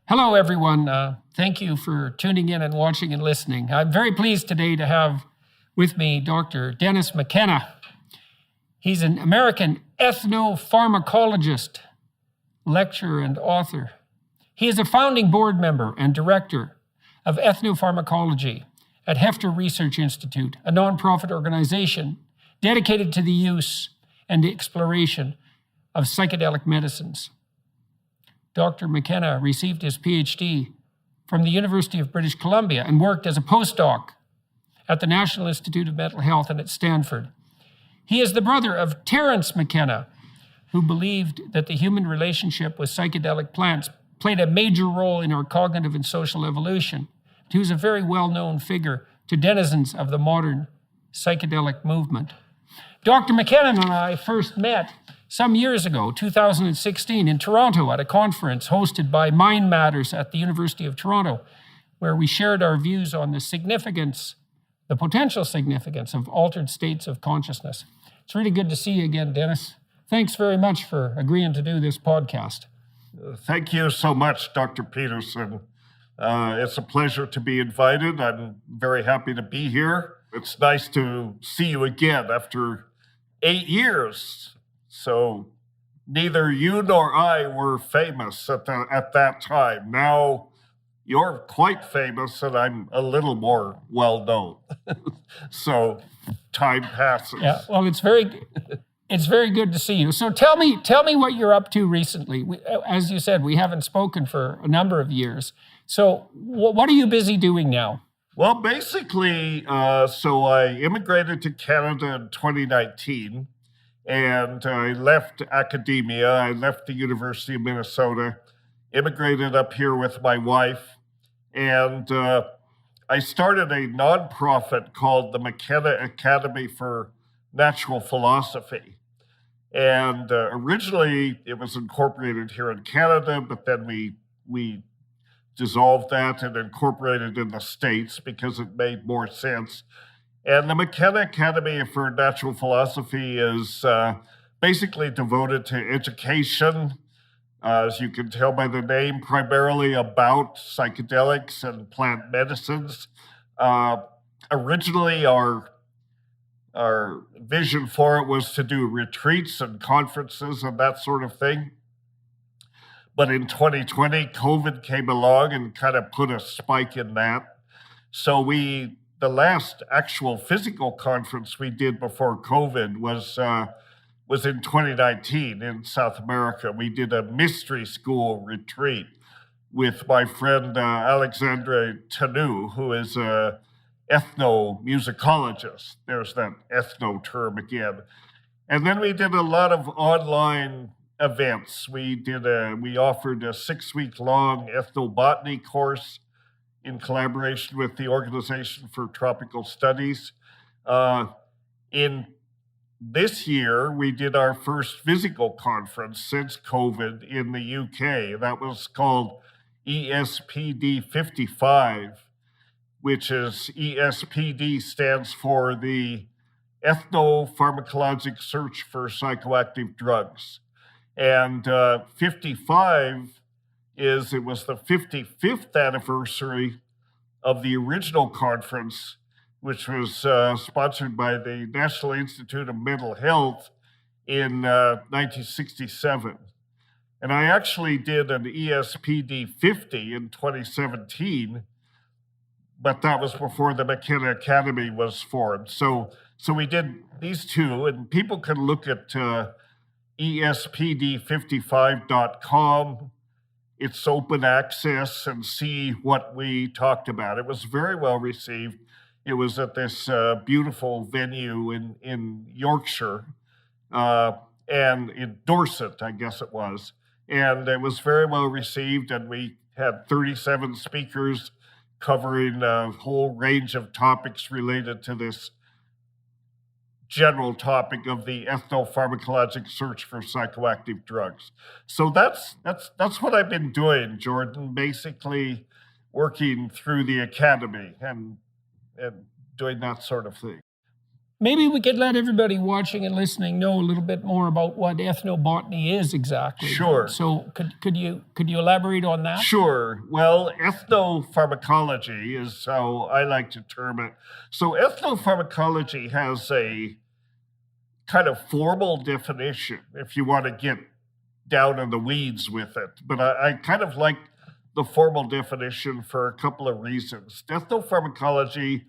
Hello, everyone. Thank you for tuning in and watching and listening. I'm very pleased today to have with me Dr. Dennis McKenna. He's an American ethnopharmacologist, lecturer, and author. He is a founding board member and director of ethnopharmacology at Hefter Research Institute, a nonprofit organization dedicated to the use and the exploration of psychedelic medicines. Dr. McKenna received his PhD from the University of British Columbia and worked as a postdoc at the National Institute of Mental Health and at Stanford. He is the brother of Terence McKenna, who believed that the human relationship with psychedelic plants played a major role in our cognitive and social evolution. He was a very well-known figure to denizens of the modern psychedelic movement. Dr. McKenna and I first met some years ago, 2016, in Toronto at a conference hosted by Mind Matters at the University of Toronto, where we shared our views on the potential significance of altered states of consciousness. It's really good to see you again, Dennis. Thanks very much for agreeing to do this podcast. Thank you so much, Dr. Peterson. It's a pleasure to be invited. I'm very happy to be here. It's nice to see you again after 8 years. So neither you nor I were famous at that time. Now you're quite famous and I'm a little more well-known. So time passes. Yeah, well, it's very good to see you. So tell me what you're up to recently. As you said, we haven't spoken for a number of years. So what are you busy doing now? Well, basically, so I immigrated to Canada in 2019. And I left academia. I left the University of Minnesota, immigrated up here with my wife, and I started a nonprofit called the McKenna Academy for Natural Philosophy. And originally it was incorporated here in Canada, but then we dissolved that and incorporated in the States because it made more sense. And the McKenna Academy for Natural Philosophy is basically devoted to education, as you can tell by the name, primarily about psychedelics and plant medicines. Originally, our vision for it was to do retreats and conferences and that sort of thing. But in 2020, COVID came along and kind of put a spike in that. So the last actual physical conference we did before COVID was in 2019 in South America. We did a mystery school retreat with my friend Alexandre Tanu, who is an ethnomusicologist. There's that ethno term again. And then we did a lot of online events. We offered a 6-week-long ethnobotany course in collaboration with the Organization for Tropical Studies. In this year, we did our first physical conference since COVID in the UK. That was called ESPD 55, which is ESPD stands for the Ethnopharmacologic Search for Psychoactive Drugs. And 55 it was the 55th anniversary of the original conference, which was sponsored by the National Institute of Mental Health in 1967. And I actually did an ESPD 50 in 2017, but that was before the McKenna Academy was formed. So we did these two, and people can look at espd55.com. It's open access and see what we talked about. It was very well received. It was at this beautiful venue in Yorkshire and in Dorset, I guess it was. And it was very well received, and we had 37 speakers covering a whole range of topics related to this general topic of the ethnopharmacologic search for psychoactive drugs. So that's what I've been doing, Jordan, basically working through the academy and doing that sort of thing. maybe we could let everybody watching and listening know a little bit more about what ethnobotany is exactly. Sure. So could you elaborate on that? Sure. Well, ethnopharmacology is how I like to term it. So ethnopharmacology has a kind of formal definition if you want to get down in the weeds with it. But I kind of like the formal definition for a couple of reasons. Ethnopharmacology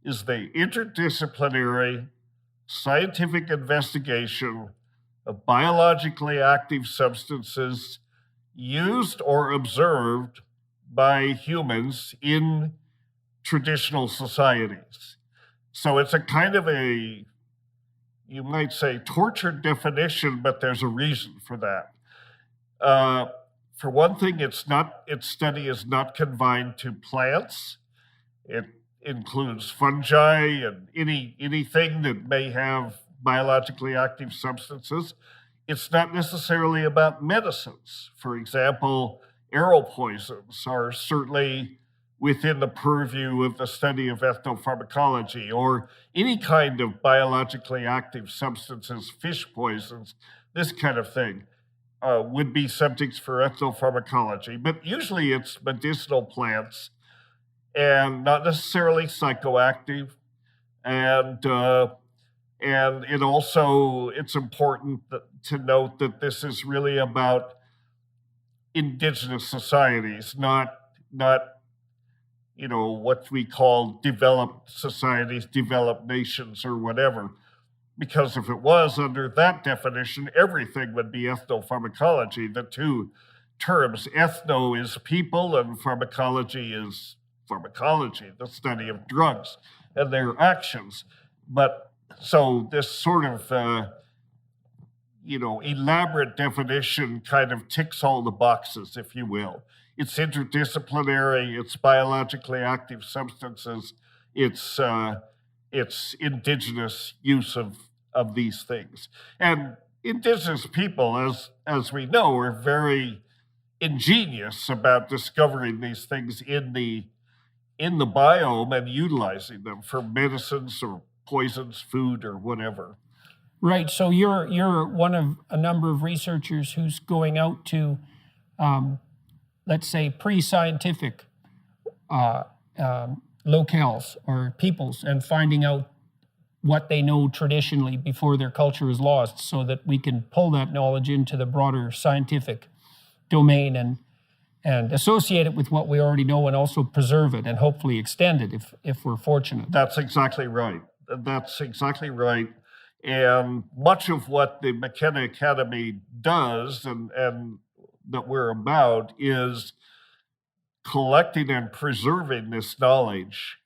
is the interdisciplinary scientific investigation of biologically active substances used or observed by humans in traditional societies. So it's a kind of a, you might say, tortured definition, but there's a reason for that. For one thing, its study is not confined to plants. It includes fungi and anything that may have biologically active substances. It's not necessarily about medicines. For example, arrow poisons are certainly within the purview of the study of ethnopharmacology, or any kind of biologically active substances, fish poisons, this kind of thing. Would be subjects for ethnopharmacology, but usually it's medicinal plants and not necessarily psychoactive. And it also, it's important to note that this is really about indigenous societies, not what we call developed societies, developed nations, or whatever. Because if it was under that definition, everything would be ethnopharmacology. The two terms, ethno is people and pharmacology is pharmacology, the study of drugs and their actions. But so this sort of, elaborate definition kind of ticks all the boxes, if you will. It's interdisciplinary, it's biologically active substances, it's indigenous use of these things. And indigenous people, as we know, are very ingenious about discovering these things in the biome and utilizing them for medicines or poisons, food, or whatever. Right. So you're one of a number of researchers who's going out to, let's say, pre-scientific locales or peoples and finding out what they know traditionally before their culture is lost, so that we can pull that knowledge into the broader scientific domain and associate it with what we already know, and also preserve it and hopefully extend it if we're fortunate. That's exactly right. That's exactly right. And much of what the McKenna Academy does and that we're about is collecting and preserving this knowledge,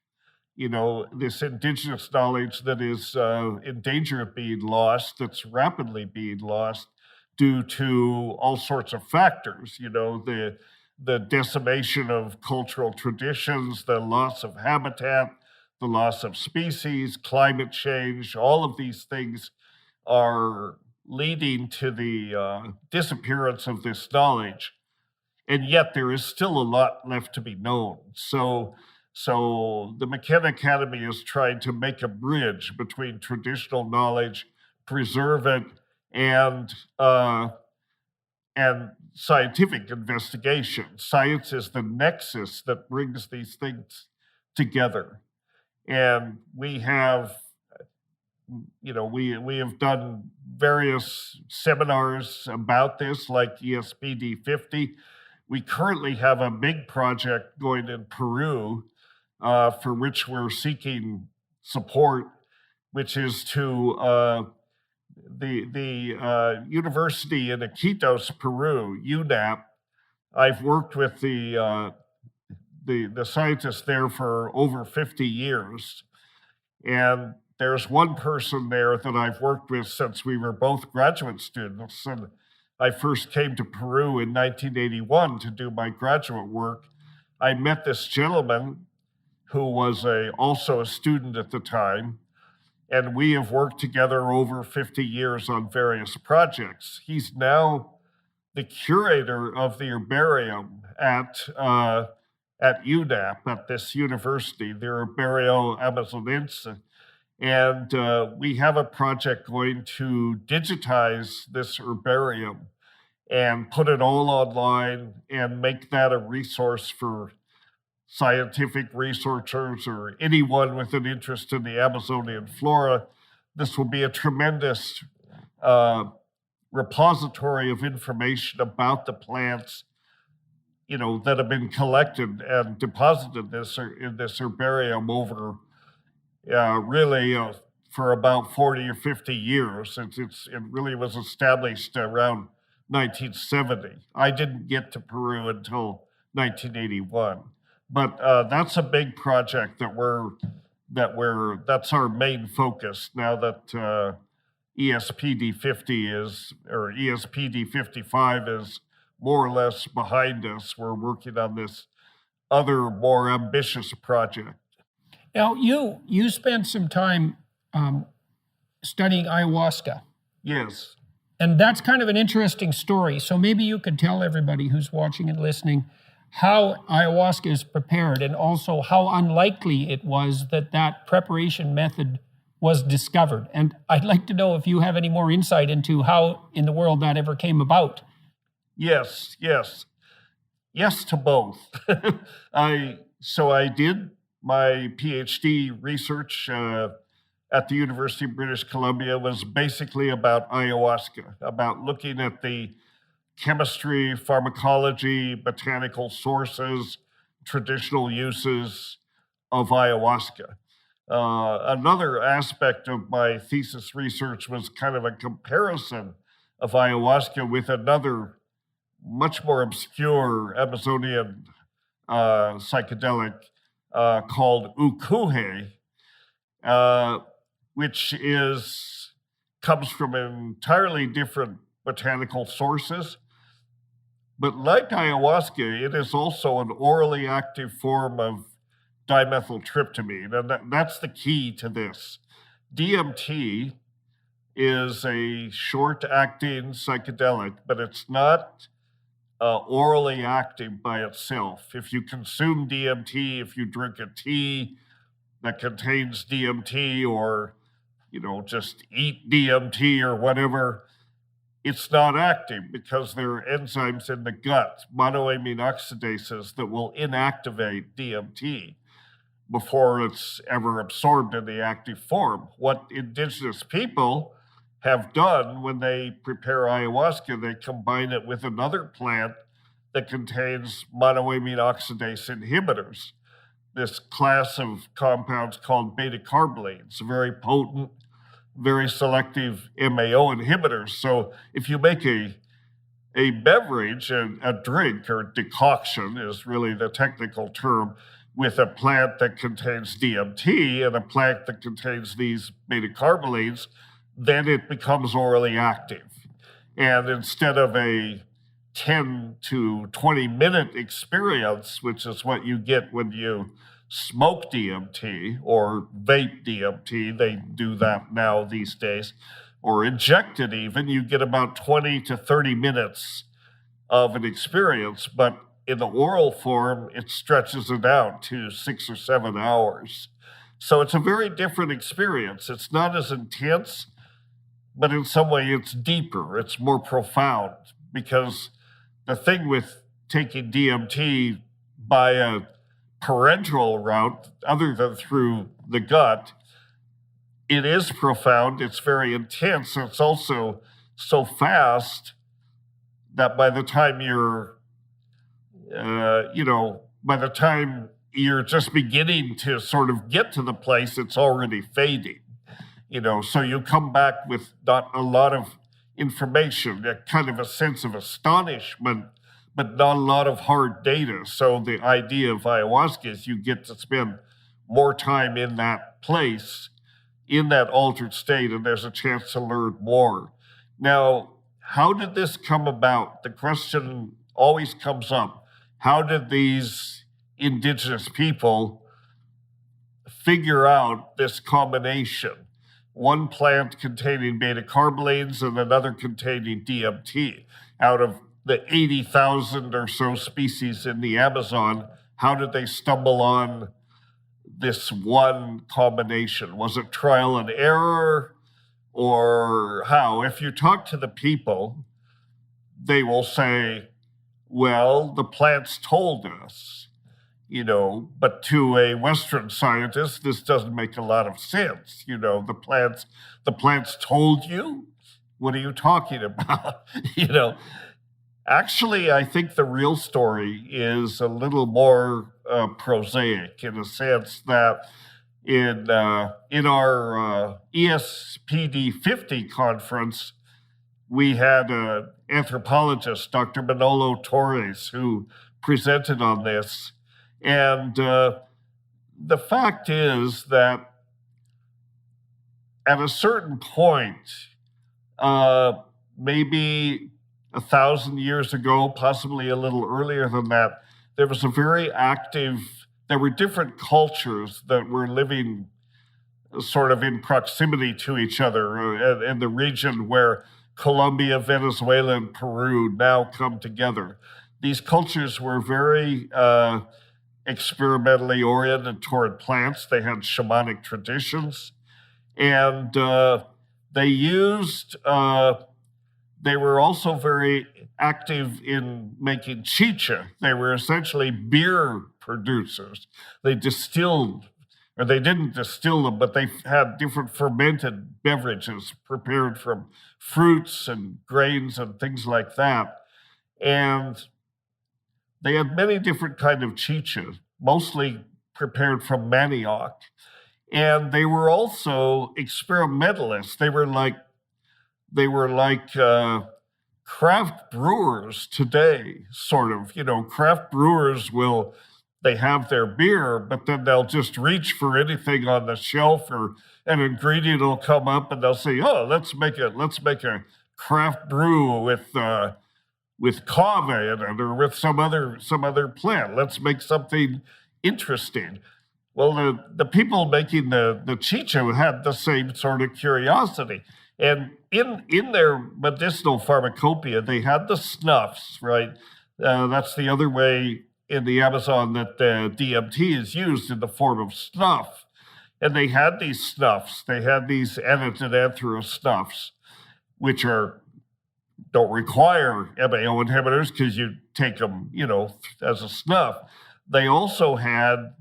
this indigenous knowledge that is in danger of being lost, that's rapidly being lost due to all sorts of factors, the decimation of cultural traditions, the loss of habitat, the loss of species, climate change. All of these things are leading to the disappearance of this knowledge. And yet there is still a lot left to be known. So the McKenna Academy is trying to make a bridge between traditional knowledge, preserve it, and scientific investigation. Science is the nexus that brings these things together. And we have, we have done various seminars about this, like ESPD 50. We currently have a big project going in Peru, for which we're seeking support, which is to the university in Iquitos, Peru, UNAP. I've worked with the scientists there for over 50 years. And there's one person there that I've worked with since we were both graduate students. And I first came to Peru in 1981 to do my graduate work. I met this gentleman who was also a student at the time, and we have worked together over 50 years on various projects. He's now the curator of the herbarium at UNAP, at this university, the Herbario Amazonense. And we have a project going to digitize this herbarium and put it all online and make that a resource for scientific researchers or anyone with an interest in the Amazonian flora. This will be a tremendous repository of information about the plants, that have been collected and deposited in this herbarium over really for about 40 or 50 years. It really was established around 1970. I didn't get to Peru until 1981, but that's a big project that's our main focus now that ESPD 50 or ESPD 55 is more or less behind us. We're working on this other more ambitious project. Now, you spent some time studying ayahuasca. Yes. And that's kind of an interesting story. So maybe you could tell everybody who's watching and listening how ayahuasca is prepared, and also how unlikely it was that preparation method was discovered. And I'd like to know if you have any more insight into how in the world that ever came about. Yes to both. I did my PhD research at the University of British Columbia was basically about ayahuasca, about looking at the chemistry, pharmacology, botanical sources, traditional uses of ayahuasca. Another aspect of my thesis research was kind of a comparison of ayahuasca with another much more obscure Amazonian psychedelic called ukuhe, which comes from entirely different botanical sources. But like ayahuasca, it is also an orally active form of dimethyltryptamine, and that's the key to this. DMT is a short-acting psychedelic, but it's not orally active by itself. If you consume DMT, if you drink a tea that contains DMT, or just eat DMT or whatever, it's not active because there are enzymes in the gut, monoamine oxidases, that will inactivate DMT before it's ever absorbed in the active form. What indigenous people have done when they prepare ayahuasca, they combine it with another plant that contains monoamine oxidase inhibitors, this class of compounds called beta-carbolines, very potent, very selective MAO inhibitors. So if you make a beverage, a drink, or decoction is really the technical term, with a plant that contains DMT and a plant that contains these beta-carbolines, then it becomes orally active. And instead of a 10 to 20 minute experience, which is what you get when you smoke DMT or vape DMT, they do that now these days, or inject it even, you get about 20 to 30 minutes of an experience, but in the oral form, it stretches it out to 6 or 7 hours. So it's a very different experience. It's not as intense, but in some way it's deeper, it's more profound, because the thing with taking DMT by a parenteral route, other than through the gut, it is profound, it's very intense, and it's also so fast that by the time you're just beginning to sort of get to the place, it's already fading. So you come back with not a lot of information, a kind of a sense of astonishment, but not a lot of hard data. So the idea of ayahuasca is you get to spend more time in that place, in that altered state, and there's a chance to learn more. Now, how did this come about? The question always comes up. How did these indigenous people figure out this combination? One plant containing beta-carbolines and another containing DMT. Out of the 80,000 or so species in the Amazon, how did they stumble on this one combination? Was it trial and error, or how? If you talk to the people, they will say, well, the plants told us, but to a Western scientist, this doesn't make a lot of sense. The plants told you? What are you talking about? Actually, I think the real story is a little more prosaic, in a sense that in our ESPD 50 conference, we had an anthropologist, Dr. Manolo Torres, who presented on this. And the fact is that at a certain point, maybe 1,000 years ago, possibly a little earlier than that, there was a very active, there were different cultures that were living sort of in proximity to each other in the region where Colombia, Venezuela, and Peru now come together. These cultures were very experimentally oriented toward plants. They had shamanic traditions, and they were also very active in making chicha. They were essentially beer producers. They distilled, or they didn't distill them, but they had different fermented beverages prepared from fruits and grains and things like that. And they had many different kinds of chicha, mostly prepared from manioc. And they were also experimentalists. They were like craft brewers today, sort of. Craft brewers they have their beer, but then they'll just reach for anything on the shelf, or an ingredient will come up and they'll say, oh, let's make a craft brew with kava in it, or with some other plant. Let's make something interesting. Well, the people making the chicha had the same sort of curiosity. And in their medicinal pharmacopoeia, they had the snuffs, right? That's the other way in the Amazon that DMT is used, in the form of snuff. And they had these snuffs. They had these antidanthera snuffs, which don't require MAO inhibitors because you take them, as a snuff. They also had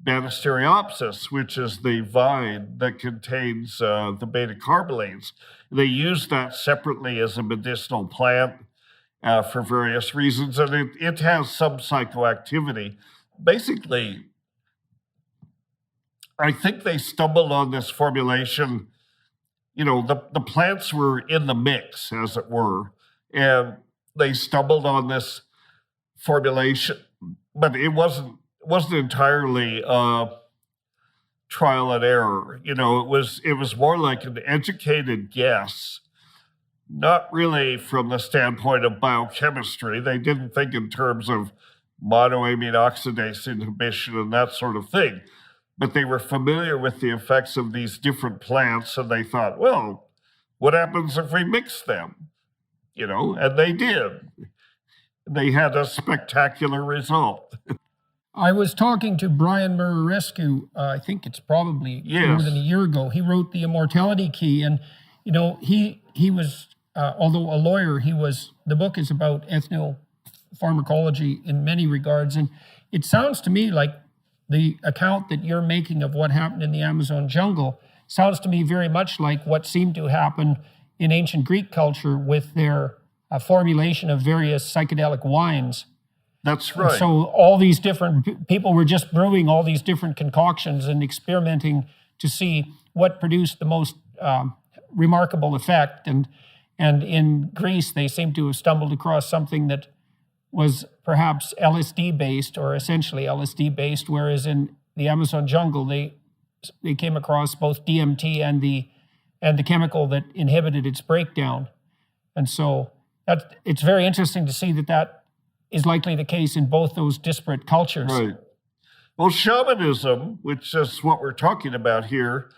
Banisteriopsis, which is the vine that contains the beta carbonates. They use that separately as a medicinal plant for various reasons, and it has some psychoactivity. Basically, I think they stumbled on this formulation. The plants were in the mix, as it were, and they stumbled on this formulation, but it wasn't entirely trial and error. It was more like an educated guess, not really from the standpoint of biochemistry. They didn't think in terms of monoamine oxidase inhibition and that sort of thing, but they were familiar with the effects of these different plants, and they thought, well, what happens if we mix them? And they did. They had a spectacular result. I was talking to Brian Murarescu, I think it's probably more than a year ago. He wrote The Immortality Key, and he was, although a lawyer, the book is about ethnopharmacology in many regards, and it sounds to me like the account that you're making of what happened in the Amazon jungle sounds to me very much like what seemed to happen in ancient Greek culture with their formulation of various psychedelic wines. That's right. And so all these different people were just brewing all these different concoctions and experimenting to see what produced the most remarkable effect. And in Greece, they seem to have stumbled across something that was perhaps LSD-based, or essentially LSD-based, whereas in the Amazon jungle, they came across both DMT and the chemical that inhibited its breakdown. And so it's very interesting to see that is likely the case in both those disparate cultures. Right. Well, shamanism, which is what we're talking about here,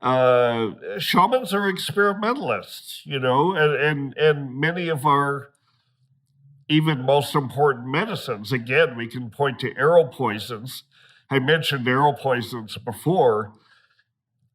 shamans are experimentalists, and many of our even most important medicines, again, we can point to arrow poisons, I mentioned arrow poisons before,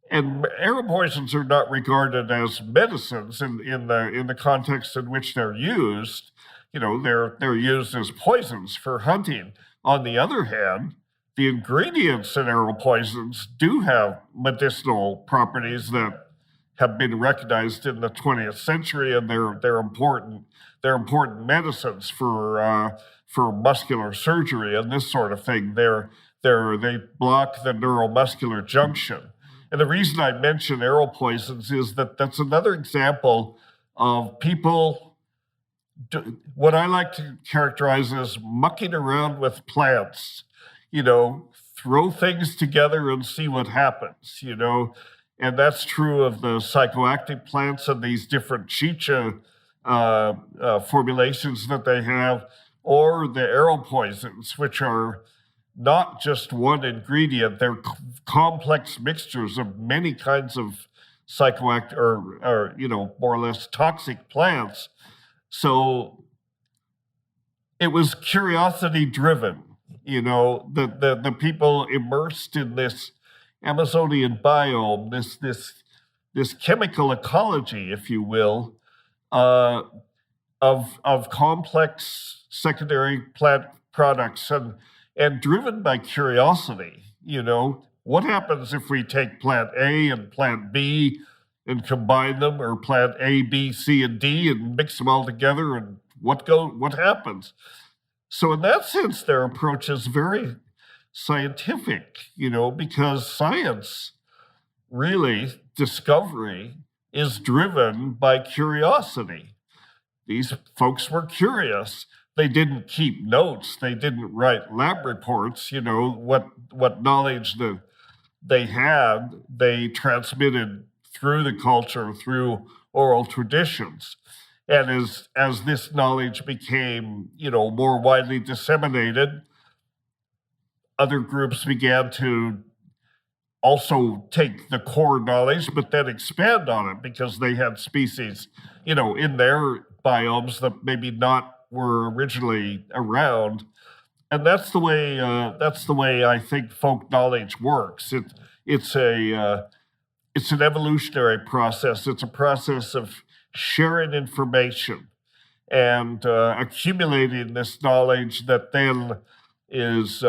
and arrow poisons are not regarded as medicines in the context in which they're used. They're used as poisons for hunting. On the other hand, the ingredients in arrow poisons do have medicinal properties that have been recognized in the 20th century, and they're important. They're important medicines for muscular surgery and this sort of thing. They block the neuromuscular junction. And the reason I mention arrow poisons is that that's another example of people, what I like to characterize as mucking around with plants, throw things together and see what happens, and that's true of the psychoactive plants and these different chicha formulations that they have, or the arrow poisons, which are not just one ingredient, they're complex mixtures of many kinds of psychoactive or more or less toxic plants. So it was curiosity driven, the people immersed in this Amazonian biome, this chemical ecology, if you will, of complex secondary plant products and driven by curiosity. What happens if we take plant A and plant B and combine them, or plant A, B, C, and D and mix them all together, and what happens? So in that sense, their approach is very scientific, because science, really, discovery, is driven by curiosity. These folks were curious. They didn't keep notes. They didn't write lab reports. What knowledge they had, they transmitted through the culture, through oral traditions. And as this knowledge became, more widely disseminated, other groups began to also take the core knowledge, but then expand on it, because they had species, in their biomes that maybe not were originally around. And that's the way I think folk knowledge works. It's an evolutionary process. It's a process of sharing information and accumulating this knowledge that then is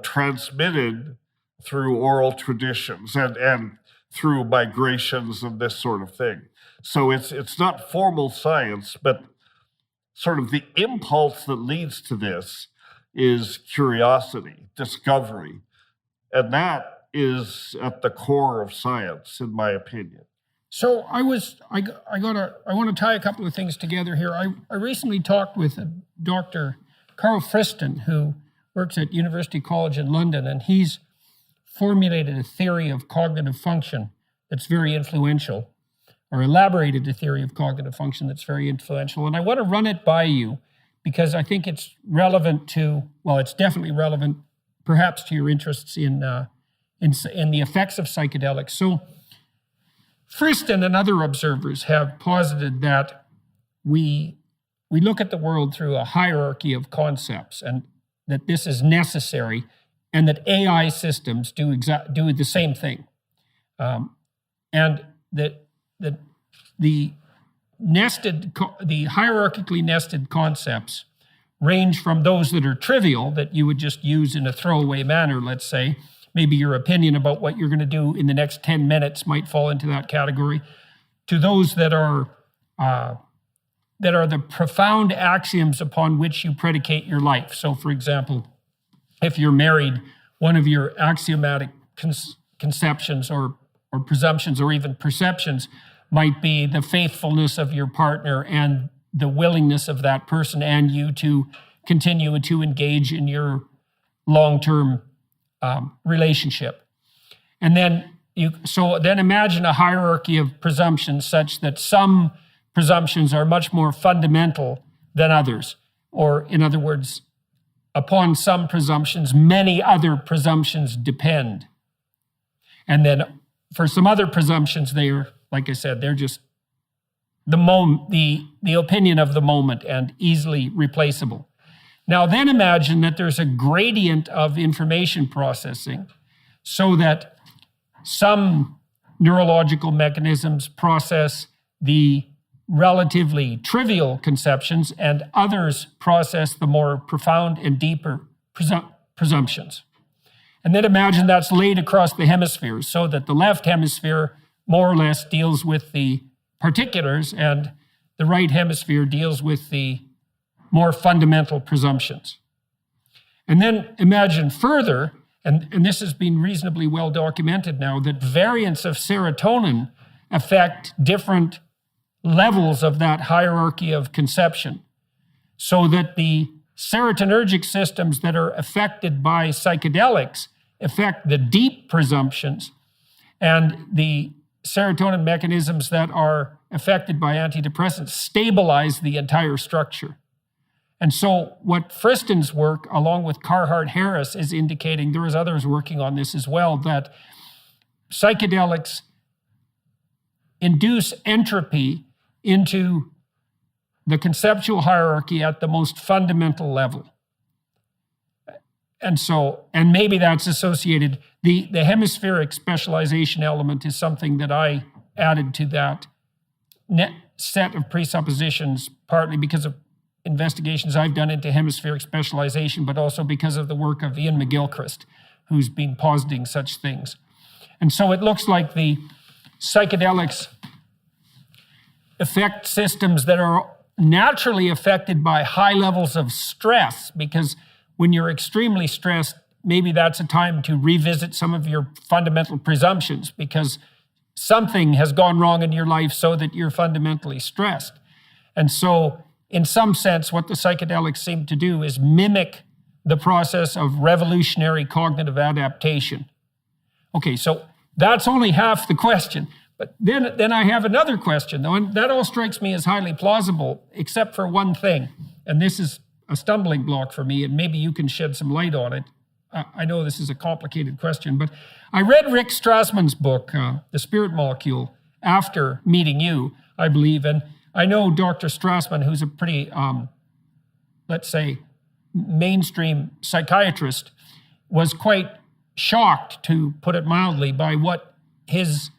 transmitted through oral traditions and through migrations and this sort of thing. So it's not formal science, but sort of the impulse that leads to this is curiosity, discovery, and that is at the core of science, in my opinion. So I want to tie a couple of things together here. I recently talked with Dr. Carl Friston, who works at University College in London, and he's formulated a theory of cognitive function that's very influential, or elaborated a theory of cognitive function that's very influential. And I want to run it by you because I think it's relevant it's definitely relevant perhaps to your interests in the effects of psychedelics. So Friston and other observers have posited that we look at the world through a hierarchy of concepts, and that this is necessary, and that AI systems do the same thing, and that the hierarchically nested concepts range from those that are trivial, that you would just use in a throwaway manner, let's say. Maybe your opinion about what you're going to do in the next 10 minutes might fall into that category, to those that are the profound axioms upon which you predicate your life. So, for example, if you're married, one of your axiomatic conceptions or presumptions or even perceptions might be the faithfulness of your partner and the willingness of that person and you to continue to engage in your long-term relationship. And then imagine a hierarchy of presumptions such that some presumptions are much more fundamental than others. Or in other words, upon some presumptions, many other presumptions depend. And then for some other presumptions, they're, like I said, they're just the opinion of the moment and easily replaceable. Now then imagine that there's a gradient of information processing so that some neurological mechanisms process the relatively trivial conceptions and others process the more profound and deeper presumptions. And then imagine that's laid across the hemispheres so that the left hemisphere more or less deals with the particulars and the right hemisphere deals with the more fundamental presumptions. And then imagine further, and this has been reasonably well documented now, that variants of serotonin affect different levels of that hierarchy of conception, so that the serotonergic systems that are affected by psychedelics affect the deep presumptions, and the serotonin mechanisms that are affected by antidepressants stabilize the entire structure. And so what Friston's work, along with Carhart-Harris, is indicating, there is others working on this as well, that psychedelics induce entropy into the conceptual hierarchy at the most fundamental level. And maybe that's associated, the hemispheric specialization element is something that I added to that set of presuppositions, partly because of investigations I've done into hemispheric specialization, but also because of the work of Ian McGilchrist, who's been positing such things. And so it looks like the psychedelics affect systems that are naturally affected by high levels of stress, because when you're extremely stressed, maybe that's a time to revisit some of your fundamental presumptions, because something has gone wrong in your life so that you're fundamentally stressed. And so in some sense, what the psychedelics seem to do is mimic the process of revolutionary cognitive adaptation. Okay, so that's only half the question. But then I have another question, though, and that all strikes me as highly plausible, except for one thing. And this is a stumbling block for me, and maybe you can shed some light on it. I know this is a complicated question, but I read Rick Strassman's book, The Spirit Molecule, after meeting you, I believe, and I know Dr. Strassman, who's a pretty, let's say, mainstream psychiatrist, was quite shocked, to put it mildly, by what his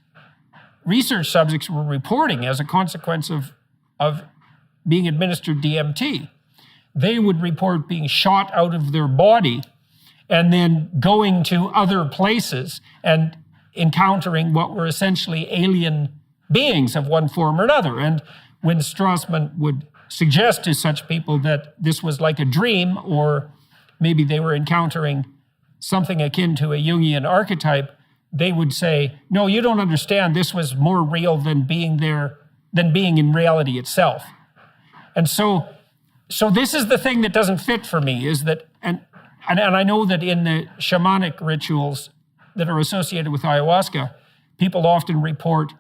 research subjects were reporting as a consequence of being administered DMT. They would report being shot out of their body and then going to other places and encountering what were essentially alien beings of one form or another. And when Strassman would suggest to such people that this was like a dream, or maybe they were encountering something akin to a Jungian archetype, they would say, no, you don't understand, this was more real than being there, than being in reality itself. And so this is the thing that doesn't fit for me, is that, and I know that in the shamanic rituals that are associated with ayahuasca, people often report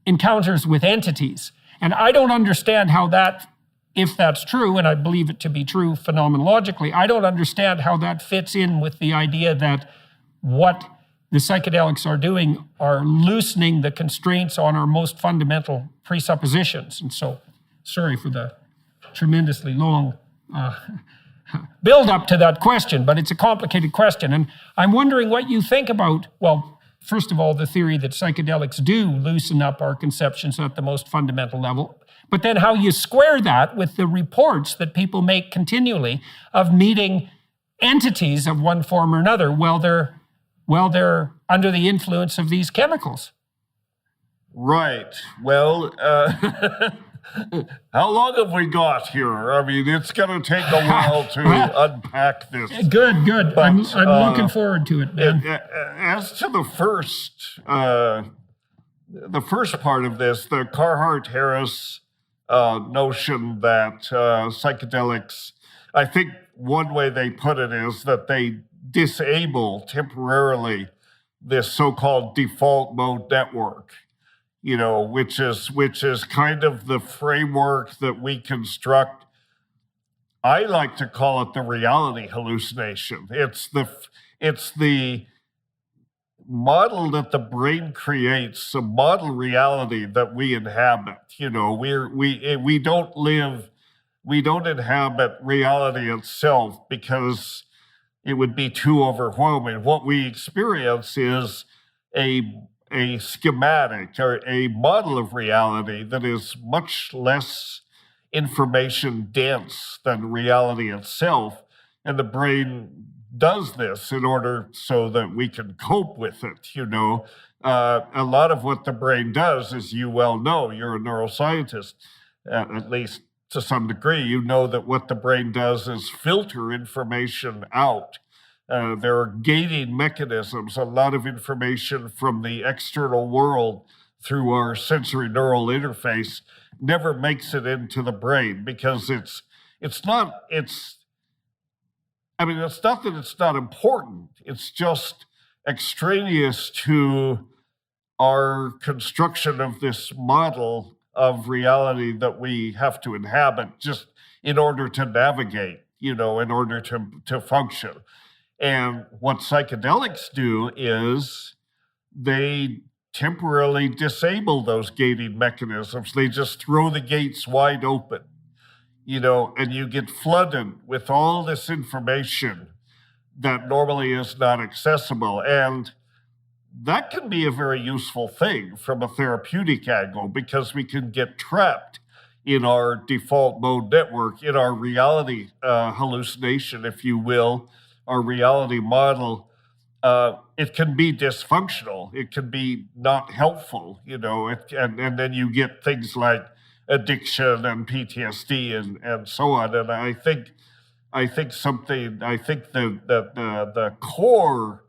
encounters with entities. And I don't understand how that, if that's true, and I believe it to be true phenomenologically, I don't understand how that fits in with the idea that what the psychedelics are doing are loosening the constraints on our most fundamental presuppositions. And so, sorry for the tremendously long build up to that question, but it's a complicated question. And I'm wondering what you think about, well, first of all, the theory that psychedelics do loosen up our conceptions at the most fundamental level, but then how you square that with the reports that people make continually of meeting entities of one form or another while they're under the influence of these chemicals. Right. Well, how long have we got here? I mean, it's going to take a while to unpack this. Good. But, I'm looking forward to it, man. As to the first part of this, the Carhart-Harris notion that psychedelics, I think one way they put it is that they disable temporarily this so-called default mode network, which is kind of the framework that we construct. I like to call it the reality hallucination. It's the model that the brain creates, a model reality that we inhabit. We don't live we don't inhabit reality itself because it would be too overwhelming. What we experience is a schematic or a model of reality that is much less information dense than reality itself. And the brain does this in order so that we can cope with it. A lot of what the brain does, as you well know, you're a neuroscientist, at least to some degree, you know that what the brain does is filter information out. There are gating mechanisms. A lot of information from the external world through our sensory neural interface never makes it into the brain because it's not that it's not important. It's just extraneous to our construction of this model of reality that we have to inhabit just in order to navigate, in order to function. And what psychedelics do is they temporarily disable those gating mechanisms. They just throw the gates wide open, and you get flooded with all this information that normally is not accessible. And that can be a very useful thing from a therapeutic angle because we can get trapped in our default mode network, in our reality hallucination, if you will, our reality model. It can be dysfunctional. It can be not helpful, and then you get things like addiction and PTSD and so on. And I think the core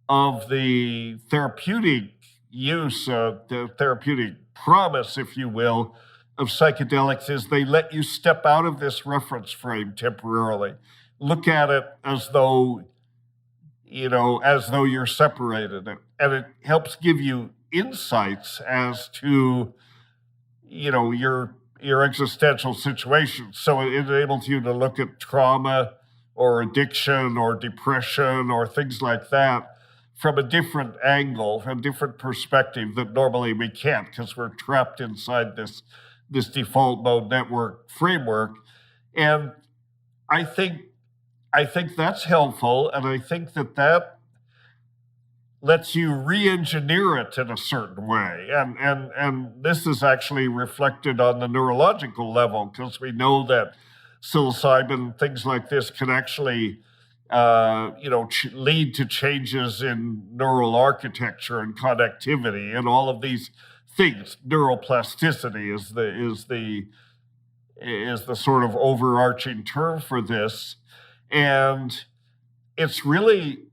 of the therapeutic use, the therapeutic promise, if you will, of psychedelics is they let you step out of this reference frame temporarily. Look at it as though you're separated. And it helps give you insights as to, your existential situation. So it enables you to look at trauma or addiction or depression or things like that from a different angle, a different perspective that normally we can't because we're trapped inside this default mode network framework. And I think that's helpful, and I think that lets you re-engineer it in a certain way. And this is actually reflected on the neurological level because we know that psilocybin, things like this can actually lead to changes in neural architecture and connectivity and all of these things. Neuroplasticity is the sort of overarching term for this. And it's really,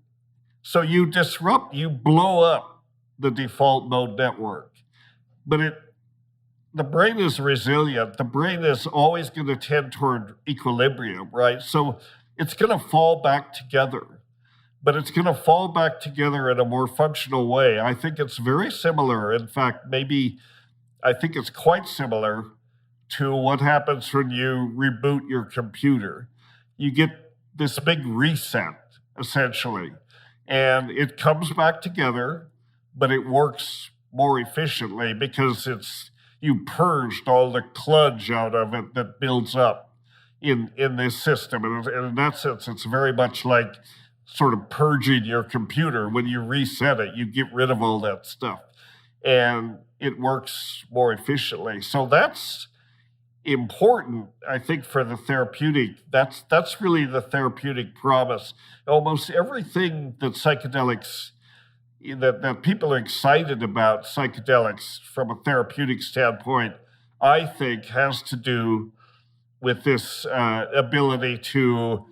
so you blow up the default mode network, but the brain is resilient. The brain is always going to tend toward equilibrium, right? So it's going to fall back together, but it's going to fall back together in a more functional way. I think it's very similar. In fact, I think it's quite similar to what happens when you reboot your computer. You get this big reset, essentially, and it comes back together, but it works more efficiently because you purged all the kludge out of it that builds up in this system. And in that sense, it's very much like sort of purging your computer. When you reset it, you get rid of all that stuff, and it works more efficiently. So that's important, I think, for the therapeutic. That's really the therapeutic promise. Almost everything that psychedelics, that people are excited about psychedelics from a therapeutic standpoint, I think has to do with this ability to,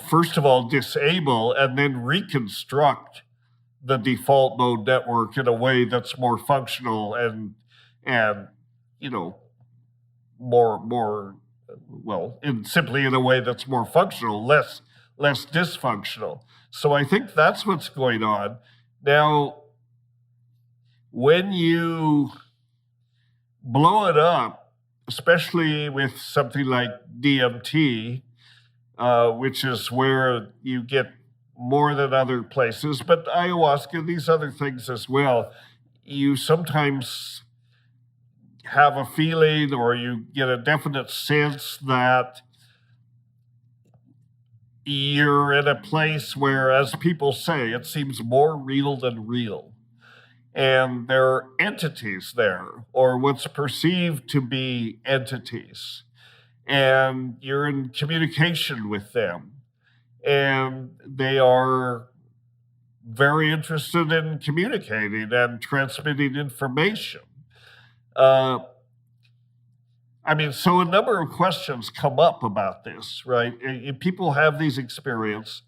first of all, disable and then reconstruct the default mode network in a way that's more functional and simply in a way that's more functional, less dysfunctional. So I think that's what's going on. Now, when you blow it up, especially with something like DMT, which is where you get more than other places, but ayahuasca, these other things as well, you sometimes have a feeling or you get a definite sense that you're in a place where, as people say, it seems more real than real. And there are entities there, or what's perceived to be entities. And you're in communication with them. And they are very interested in communicating and transmitting information. So a number of questions come up about this, right? People have these experiences,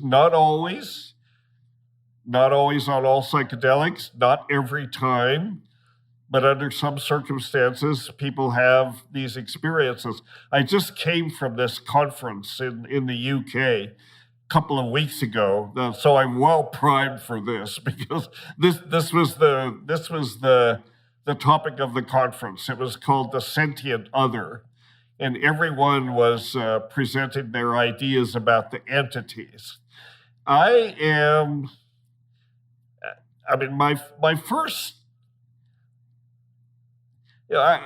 not always on all psychedelics, not every time, but under some circumstances, people have these experiences. I just came from this conference in the UK a couple of weeks ago, so I'm well primed for this because this was the topic of the conference. It was called The Sentient Other, and everyone was presenting their ideas about the entities. My first, I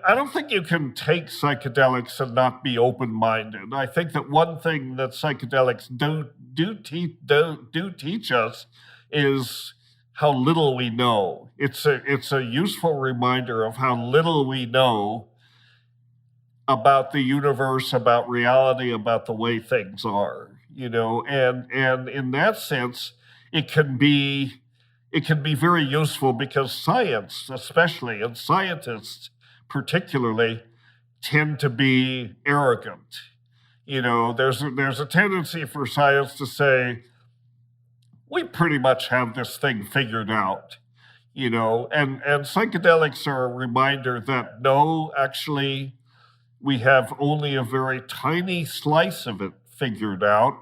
don't think you can take psychedelics and not be open-minded. I think that one thing that psychedelics do teach us is how little we know. It's a useful reminder of how little we know about the universe, about reality, about the way things are. And in that sense, it can be very useful because science, especially, and scientists particularly, tend to be arrogant. There's a tendency for science to say, we pretty much have this thing figured out, and psychedelics are a reminder that no, actually, we have only a very tiny slice of it figured out.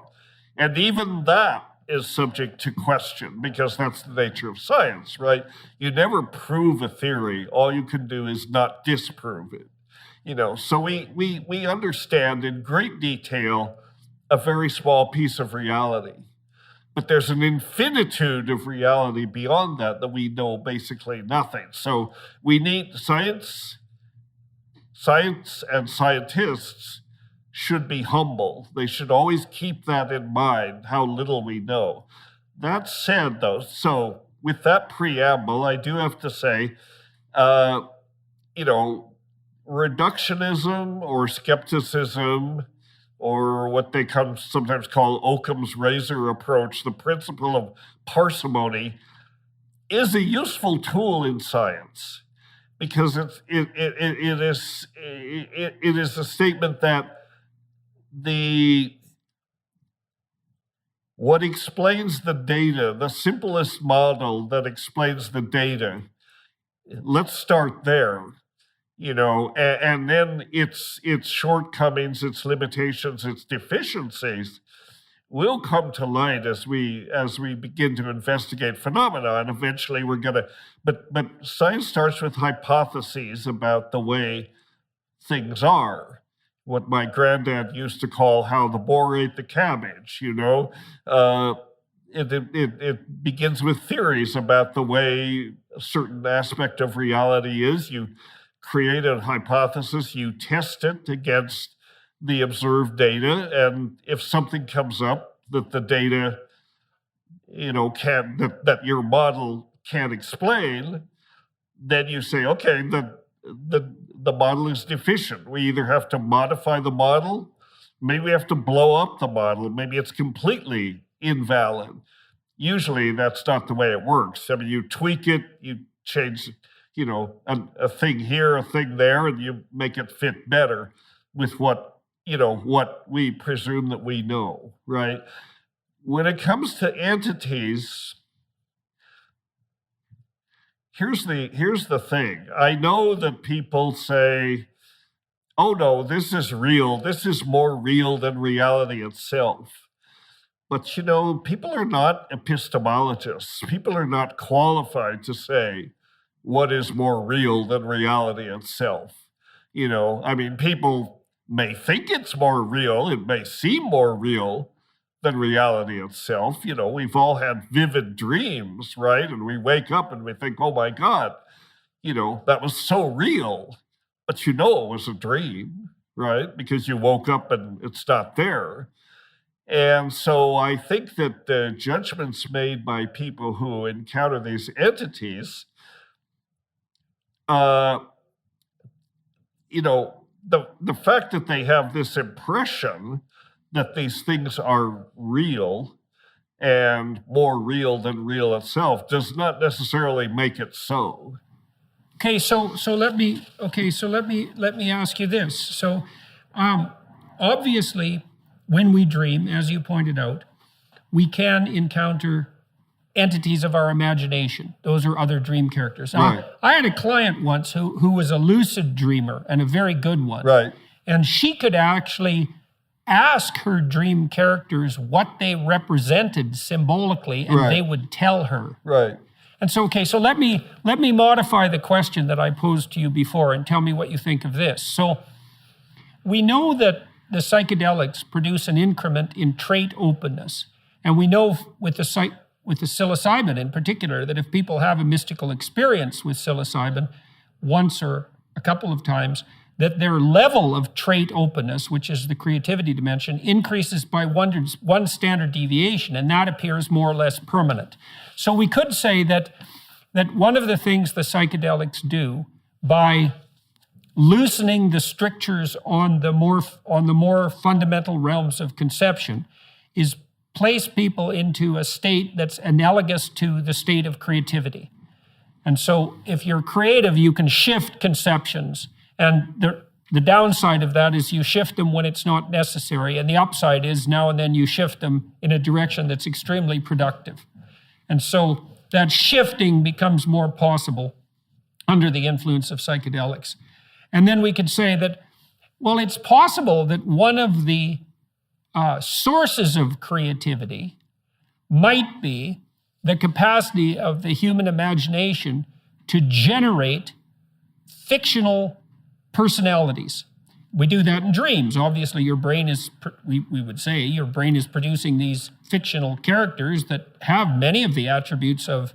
And even that is subject to question because that's the nature of science, right? You never prove a theory. All you can do is not disprove it. So we understand in great detail a very small piece of reality. But there's an infinitude of reality beyond that we know basically nothing. So we need science and scientists should be humble. They should always keep that in mind, how little we know. That said, though, so with that preamble, I do have to say, reductionism or skepticism, or what they sometimes call Occam's razor approach, the principle of parsimony, is a useful tool in science because it is a statement that what explains the data, the simplest model that explains the data, let's start there. And then its shortcomings, its limitations, its deficiencies will come to light as we begin to investigate phenomena. And eventually we're gonna, but science starts with hypotheses about the way things are. What my granddad used to call how the boar ate the cabbage, It begins with theories about the way a certain aspect of reality is. You create a hypothesis, you test it against the observed data, and if something comes up that the data, that your model can't explain, then you say, okay, the model is deficient. We either have to modify the model, maybe we have to blow up the model, maybe it's completely invalid. Usually that's not the way it works. You tweak it, you change a thing here, a thing there, and you make it fit better with what we presume that we know, right? When it comes to entities, here's the thing. I know that people say, oh no, this is real. This is more real than reality itself. But people are not epistemologists. People are not qualified to say what is more real than reality itself. People may think it's more real. It may seem more real than reality itself. We've all had vivid dreams, right? And we wake up and we think, oh my God, that was so real, but it was a dream, right? Because you woke up and it's not there. And so I think that the judgments made by people who encounter these entities, the fact that they have this impression that these things are real and more real than real itself does not necessarily make it so. Okay, so let me ask you this. So, obviously, when we dream, as you pointed out, we can encounter entities of our imagination. Those are other dream characters. Right. I had a client once who was a lucid dreamer, and a very good one. Right. And she could actually ask her dream characters what they represented symbolically, and they would tell her. Right. And so, so let me modify the question that I posed to you before and tell me what you think of this. So we know that the psychedelics produce an increment in trait openness. And we know with the psilocybin in particular, that if people have a mystical experience with psilocybin once or a couple of times, that their level of trait openness, which is the creativity dimension, increases by one standard deviation, and that appears more or less permanent. So we could say that one of the things the psychedelics do by loosening the strictures on the more fundamental realms of conception is place people into a state that's analogous to the state of creativity. And so if you're creative, you can shift conceptions. And the downside of that is you shift them when it's not necessary. And the upside is now and then you shift them in a direction that's extremely productive. And so that shifting becomes more possible under the influence of psychedelics. And then we could say that, well, it's possible that one of the sources of creativity might be the capacity of the human imagination to generate fictional personalities. We do that in dreams. Obviously, your brain is, we would say, your brain is producing these fictional characters that have many of the attributes of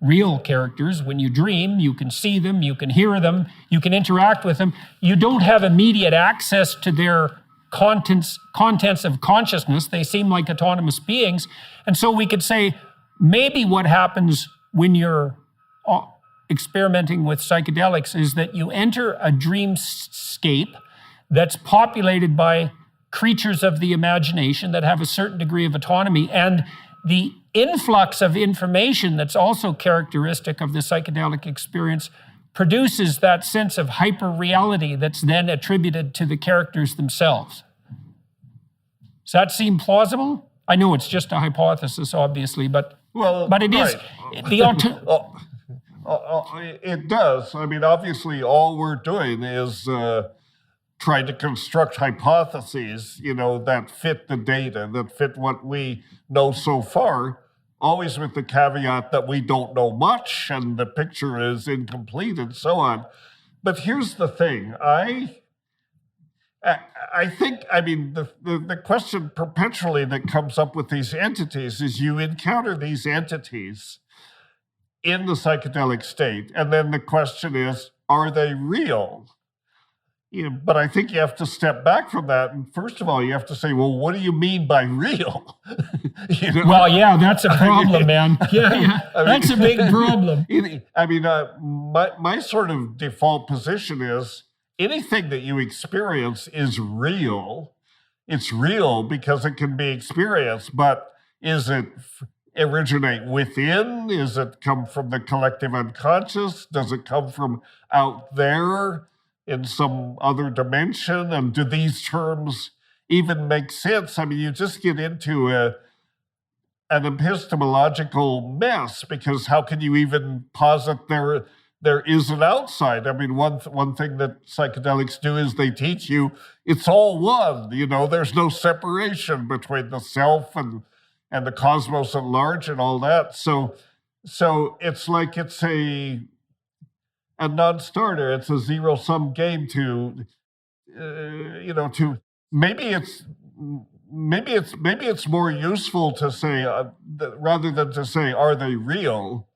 real characters. When you dream, you can see them, you can hear them, you can interact with them. You don't have immediate access to their contents of consciousness. They seem like autonomous beings. And so we could say, maybe what happens when you're experimenting with psychedelics is that you enter a dreamscape that's populated by creatures of the imagination that have a certain degree of autonomy, and the influx of information that's also characteristic of the psychedelic experience produces that sense of hyper-reality that's then attributed to the characters themselves. Does that seem plausible? I know it's just a hypothesis, obviously, but it is. It does. I mean, obviously, all we're doing is trying to construct hypotheses, that fit the data, that fit what we know so far, always with the caveat that we don't know much and the picture is incomplete and so on. But here's the thing. I think, the question perpetually that comes up with these entities is you encounter these entities in the psychedelic state, and then the question is, are they real? But I think you have to step back from that, and first of all, you have to say, well, what do you mean by real? Well, yeah, that's a problem, man. Yeah, that's a big problem. My sort of default position is anything that you experience is real. It's real because it can be experienced, but is it originate within? Is it come from the collective unconscious? Does it come from out there in some other dimension? And do these terms even make sense? I mean, you just get into an epistemological mess, because how can you even posit there is an outside? I mean, one thing that psychedelics do is they teach you it's all one. There's no separation between the self and the cosmos at large and all that. So it's like it's a non-starter. It's a zero-sum game to maybe it's more useful to say rather than to say, are they real?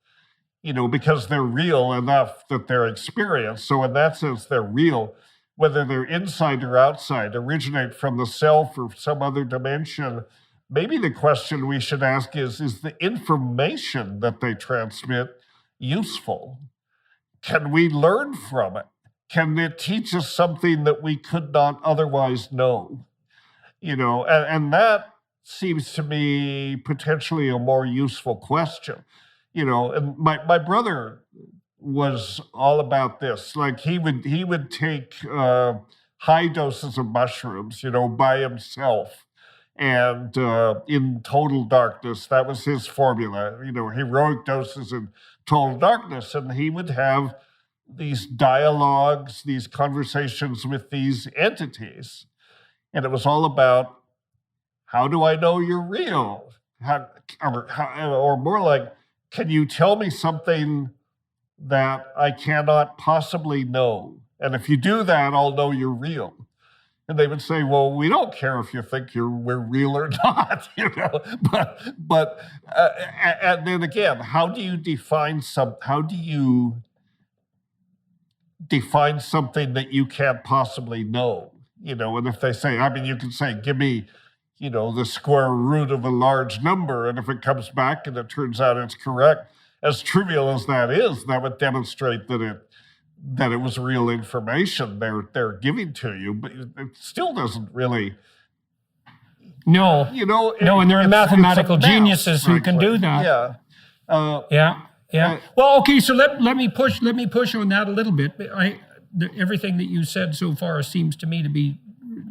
because they're real enough that they're experienced. So in that sense, they're real. Whether they're inside or outside, originate from the self or some other dimension, maybe the question we should ask is the information that they transmit useful? Can we learn from it? Can it teach us something that we could not otherwise know? And that seems to me potentially a more useful question. And my brother was all about this. Like he would take high doses of mushrooms, by himself, and in total darkness. That was his formula. Heroic doses in total darkness, and he would have these dialogues, these conversations with these entities, and it was all about, how do I know you're real? Or more like, can you tell me something that I cannot possibly know? And if you do that, I'll know you're real. And they would say, well, we don't care if you think we're real or not, But and then again, how do you define something that you can't possibly know? And if they say, you can say, give me, the square root of a large number, and if it comes back and it turns out it's correct, as trivial as that is, that would demonstrate that it was real information they're giving to you, but it still doesn't really. No, and there are mathematical geniuses who can do that. Yeah. Yeah. Well, okay. So let me push on that a little bit. Everything that you said so far seems to me to be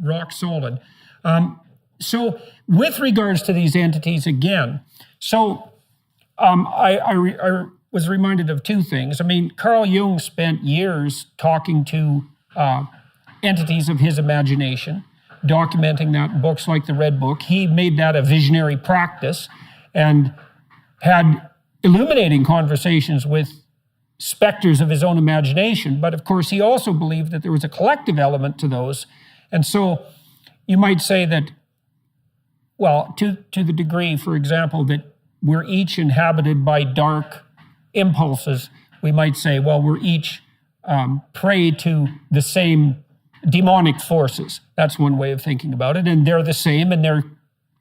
rock solid. So with regards to these entities again, I was reminded of two things. Carl Jung spent years talking to entities of his imagination, documenting that in books like the Red Book. He made that a visionary practice and had illuminating conversations with specters of his own imagination. But of course, he also believed that there was a collective element to those. And so you might say that, well, to the degree, for example, that we're each inhabited by dark impulses, we might say, well, we're each prey to the same demonic forces. That's one way of thinking about it. And they're the same, and they're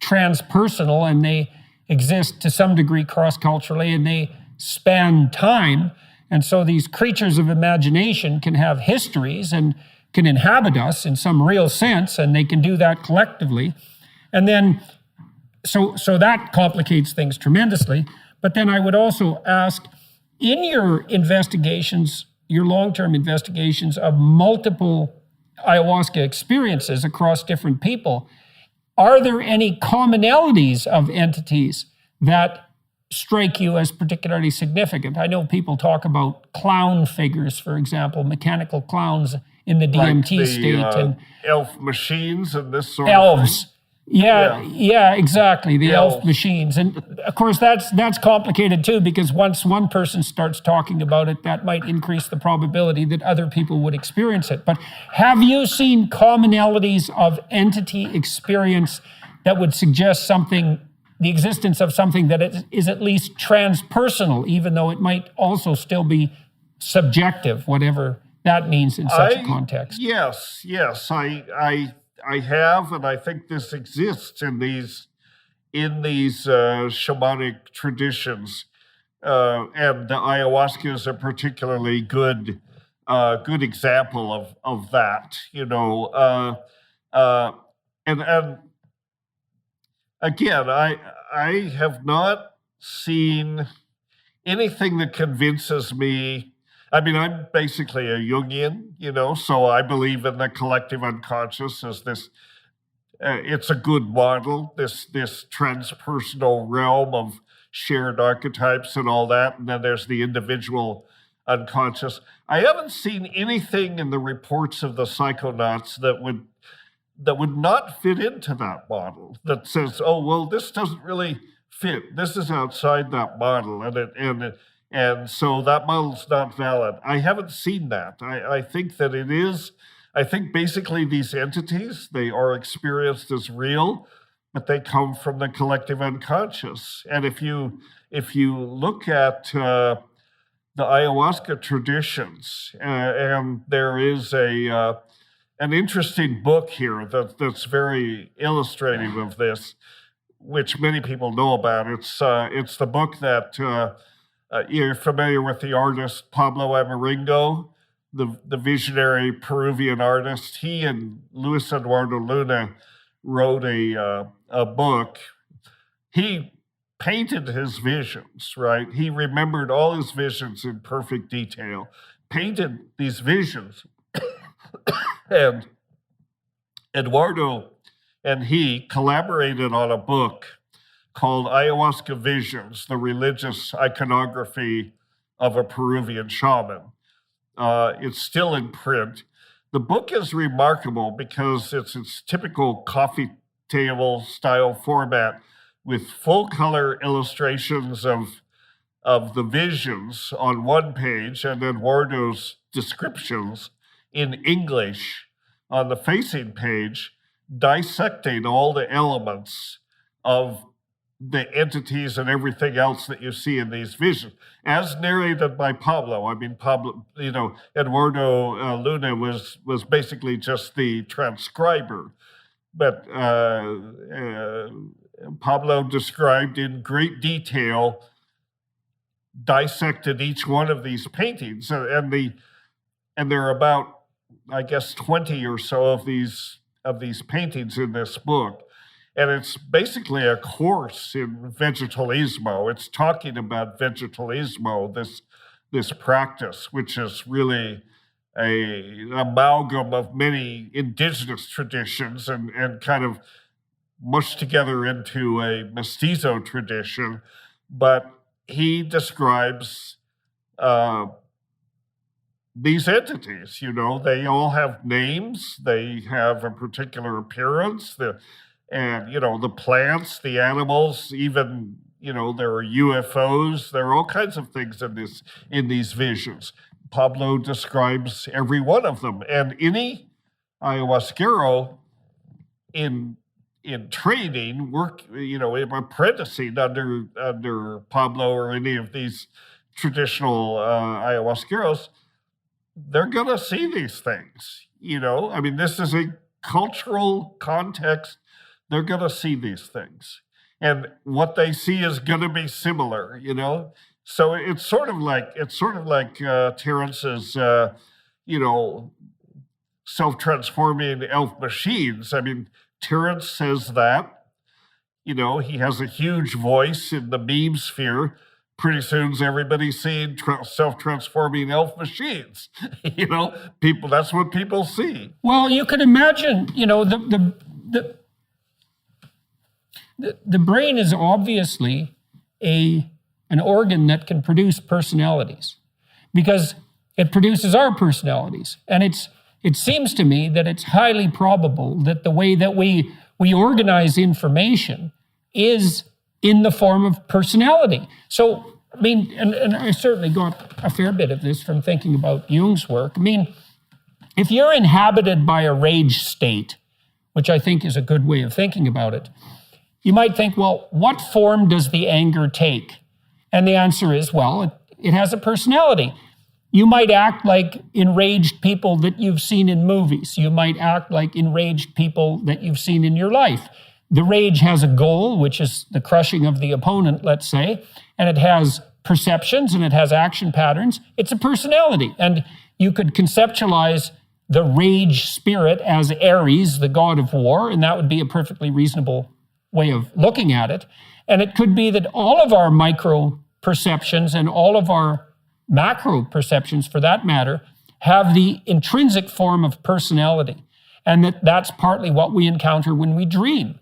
transpersonal, and they exist to some degree cross-culturally, and they span time. And so these creatures of imagination can have histories and can inhabit us in some real sense, and they can do that collectively. And then, so that complicates things tremendously. But then I would also ask, in your investigations, your long-term investigations of multiple ayahuasca experiences across different people, are there any commonalities of entities that strike you as particularly significant? I know people talk about clown figures, for example, mechanical clowns in the DMT state, and elf machines and this sort elves. of thing. Yeah, exactly. The elf machines. And of course, that's complicated too, because once one person starts talking about it, that might increase the probability that other people would experience it. But have you seen commonalities of entity experience that would suggest the existence of something that is at least transpersonal, even though it might also still be subjective, whatever that means in such a context? Yes. I have, and I think this exists in these shamanic traditions, and the ayahuasca is a particularly good example of that. And again, I have not seen anything that convinces me. I'm basically a Jungian, so I believe in the collective unconscious as this, it's a good model, this transpersonal realm of shared archetypes and all that, and then there's the individual unconscious. I haven't seen anything in the reports of the psychonauts that would not fit into that model, that says, oh, well, this doesn't really fit. This is outside that model, and so that model's not valid. I haven't seen that. I think that it is. I think basically these entities, they are experienced as real, but they come from the collective unconscious. And if you look at the ayahuasca traditions. And there is an interesting book here that's very illustrative of this, which many people know about. It's the book that you're familiar with, the artist Pablo Amaringo, the visionary Peruvian artist. He and Luis Eduardo Luna wrote a book. He painted his visions, right? He remembered all his visions in perfect detail, painted these visions. And Eduardo and he collaborated on a book called Ayahuasca Visions, the Religious Iconography of a Peruvian Shaman. It's still in print. The book is remarkable because it's its typical coffee table style format with full color illustrations of the visions on one page and Eduardo's descriptions in English on the facing page, dissecting all the elements of the entities and everything else that you see in these visions, as narrated by Pablo. I mean, Pablo, Eduardo Luna was basically just the transcriber, but Pablo described in great detail, dissected each one of these paintings, and there are about, I guess, 20 or so of these paintings in this book. And it's basically a course in vegetalismo. It's talking about vegetalismo, this practice, which is really an amalgam of many indigenous traditions and kind of mushed together into a mestizo tradition. But he describes these entities, they all have names, they have a particular appearance, and the plants, the animals, even there are UFOs, there are all kinds of things in these visions. Pablo describes every one of them, and any ayahuasquero in training, apprenticing under Pablo or any of these traditional ayahuasqueros, they're gonna see these things. This is a cultural context. They're going to see these things, and what they see is going to be similar, So it's sort of like Terence's, self-transforming elf machines. I mean, Terence says that, he has a huge voice in the meme sphere. Pretty soon, everybody's seeing self-transforming elf machines. People. That's what people see. Well, you could imagine, the brain is obviously an organ that can produce personalities because it produces our personalities. And it seems to me that it's highly probable that the way that we organize information is in the form of personality. So, and I certainly got a fair bit of this from thinking about Jung's work. If you're inhabited by a rage state, which I think is a good way of thinking about it, you might think, well, what form does the anger take? And the answer is, well, it has a personality. You might act like enraged people that you've seen in movies. You might act like enraged people that you've seen in your life. The rage has a goal, which is the crushing of the opponent, let's say, and it has perceptions and it has action patterns. It's a personality. And you could conceptualize the rage spirit as Ares, the god of war, and that would be a perfectly reasonable way of looking at it. And it could be that all of our micro perceptions and all of our macro perceptions, for that matter, have the intrinsic form of personality. And that's partly what we encounter when we dream.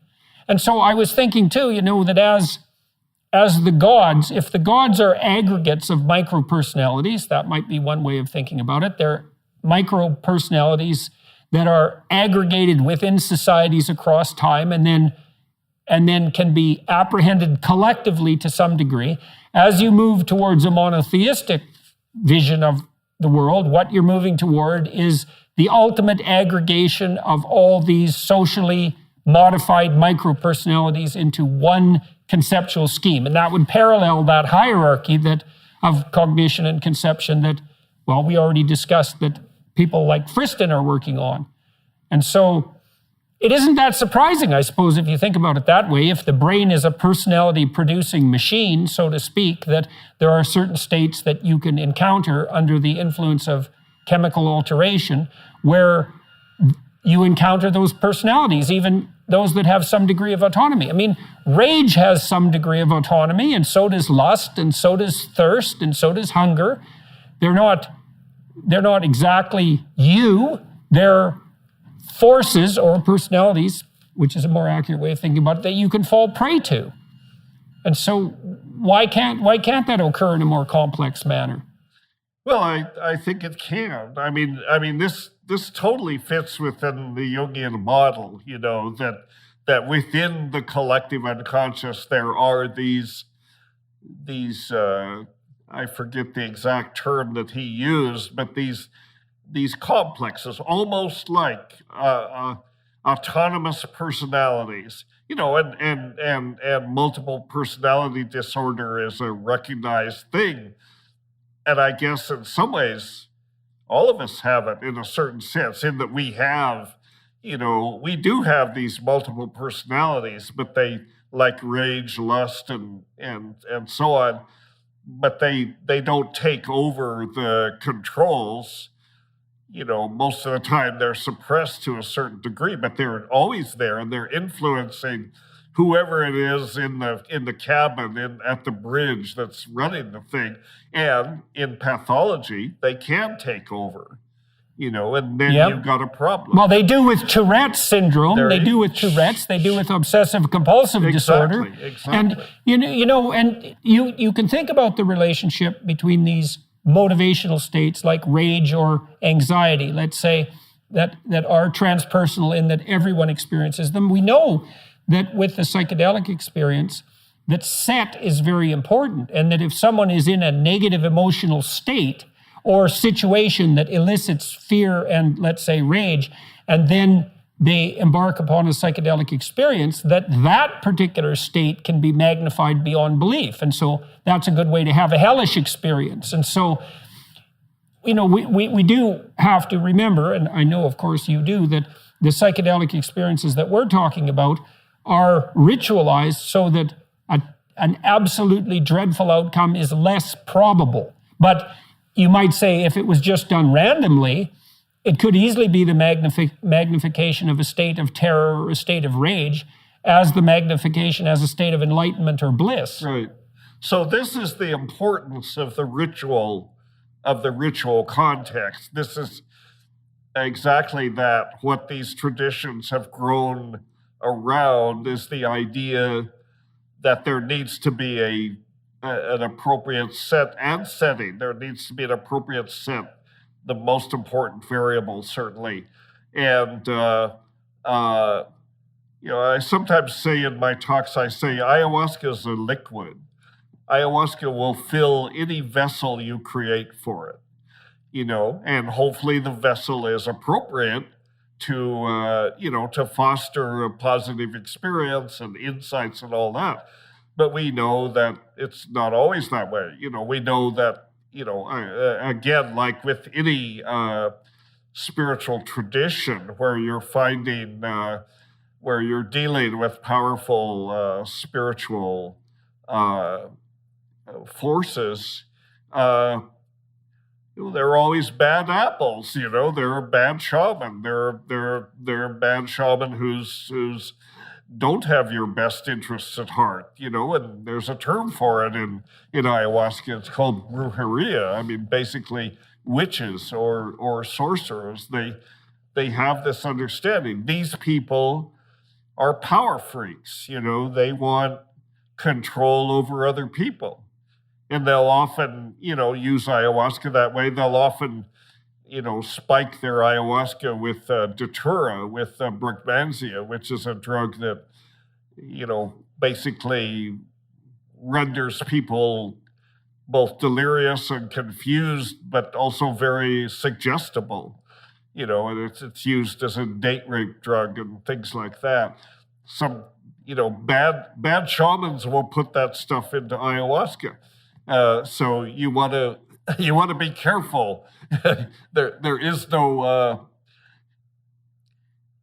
And so I was thinking too, that as the gods, if the gods are aggregates of micro personalities, that might be one way of thinking about it. They're micro personalities that are aggregated within societies across time and then can be apprehended collectively to some degree. As you move towards a monotheistic vision of the world, what you're moving toward is the ultimate aggregation of all these socially modified micro-personalities into one conceptual scheme. And that would parallel that hierarchy that of cognition and conception that, well, we already discussed that people like Friston are working on. And so it isn't that surprising, I suppose, if you think about it that way, if the brain is a personality-producing machine, so to speak, that there are certain states that you can encounter under the influence of chemical alteration where you encounter those personalities, even those that have some degree of autonomy. I mean, rage has some degree of autonomy, and so does lust, and so does thirst, and so does hunger. They're not exactly you. They're forces or personalities, which is a more accurate way of thinking about it, that you can fall prey to. And so why can't that occur in a more complex manner? Well, I think it can. I mean, this totally fits within the Jungian model, that within the collective unconscious there are these I forget the exact term that he used, but these complexes, almost like autonomous personalities, and multiple personality disorder is a recognized thing. And I guess in some ways, all of us have it in a certain sense, in that we have, we do have these multiple personalities, but they, like rage, lust, and so on, but they don't take over the controls. Most of the time they're suppressed to a certain degree, but they're always there, and they're influencing whoever it is in the cabin, at the bridge that's running the thing. And in pathology, they can take over, and then you've got a problem. Well, they do with Tourette's syndrome. They do with Tourette's. They do with obsessive compulsive disorder. Exactly. And and you can think about the relationship between these motivational states like rage or anxiety, let's say, that are transpersonal in that everyone experiences them. We know that with the psychedelic experience, that set is very important, and that if someone is in a negative emotional state or situation that elicits fear and, let's say, rage, and then they embark upon a psychedelic experience, that particular state can be magnified beyond belief. And so that's a good way to have a hellish experience. And so, we do have to remember, and I know, of course, you do, that the psychedelic experiences that we're talking about are ritualized so that an absolutely dreadful outcome is less probable. But you might say if it was just done randomly, it could easily be the magnification of a state of terror or a state of rage as the magnification as a state of enlightenment or bliss. Right. So this is the importance of the ritual context. This is exactly that. What these traditions have grown around is the idea that there needs to be an appropriate set and setting. There needs to be an appropriate set, the most important variable, certainly. And, I sometimes say in my talks, I say ayahuasca is a liquid. Ayahuasca will fill any vessel you create for it, and hopefully the vessel is appropriate to foster a positive experience and insights and all that. But we know that it's not always that way. We know that, again, like with any spiritual tradition where you're finding, where you're dealing with powerful spiritual forces, there are always bad apples. There are bad shaman. There are bad shaman who's don't have your best interests at heart. And there's a term for it in ayahuasca. It's called brujeria. I mean, basically witches or sorcerers. They have this understanding. These people are power freaks. They want control over other people. And they'll often, use ayahuasca that way. They'll often, spike their ayahuasca with datura, with brugmansia, which is a drug that, basically renders people both delirious and confused, but also very suggestible. And it's used as a date rape drug and things like that. Some, bad shamans will put that stuff into ayahuasca. So you want to be careful. There is no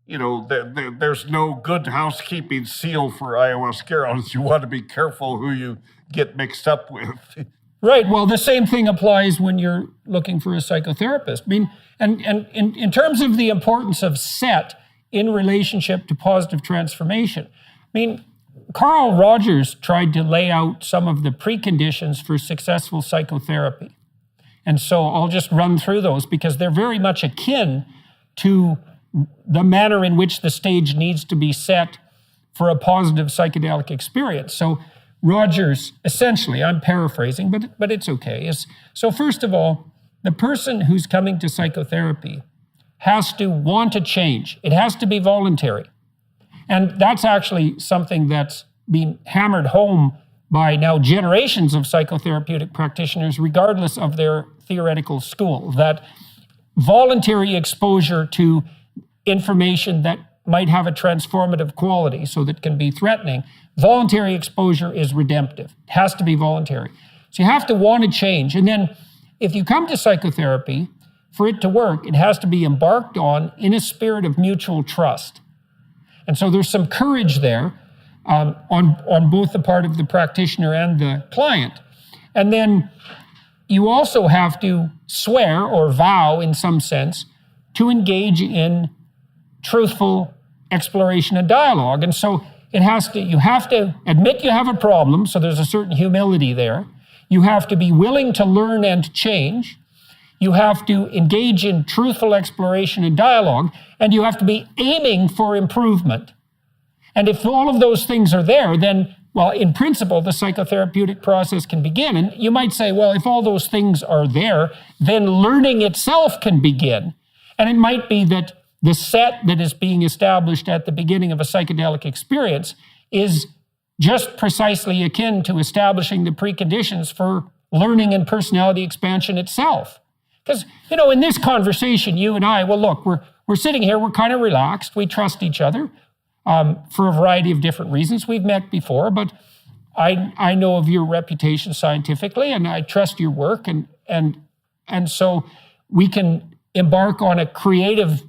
there's no good housekeeping seal for ayahuasqueros. You want to be careful who you get mixed up with. Right. Well, the same thing applies when you're looking for a psychotherapist. I mean, and in terms of the importance of set in relationship to positive transformation, I mean, Carl Rogers tried to lay out some of the preconditions for successful psychotherapy. And so I'll just run through those because they're very much akin to the manner in which the stage needs to be set for a positive psychedelic experience. So Rogers, essentially, I'm paraphrasing, but it's okay. So first of all, the person who's coming to psychotherapy has to want to change. It has to be voluntary. And that's actually something that's been hammered home by now generations of psychotherapeutic practitioners, regardless of their theoretical school, that voluntary exposure to information that might have a transformative quality, so that can be threatening, voluntary exposure is redemptive. It has to be voluntary. So you have to want to change. And then if you come to psychotherapy, for it to work, it has to be embarked on in a spirit of mutual trust. And so there's some courage there on both the part of the practitioner and the client. And then you also have to swear or vow, in some sense, to engage in truthful exploration and dialogue. And so you have to admit you have a problem, so there's a certain humility there. You have to be willing to learn and change. You have to engage in truthful exploration and dialogue, and you have to be aiming for improvement. And if all of those things are there, then, well, in principle, the psychotherapeutic process can begin. And you might say, well, if all those things are there, then learning itself can begin. And it might be that the set that is being established at the beginning of a psychedelic experience is just precisely akin to establishing the preconditions for learning and personality expansion itself. Because, in this conversation, you and I, well, look, we're sitting here, we're kind of relaxed, we trust each other for a variety of different reasons. We've met before, but I know of your reputation scientifically, and I trust your work, and so we can embark on a creative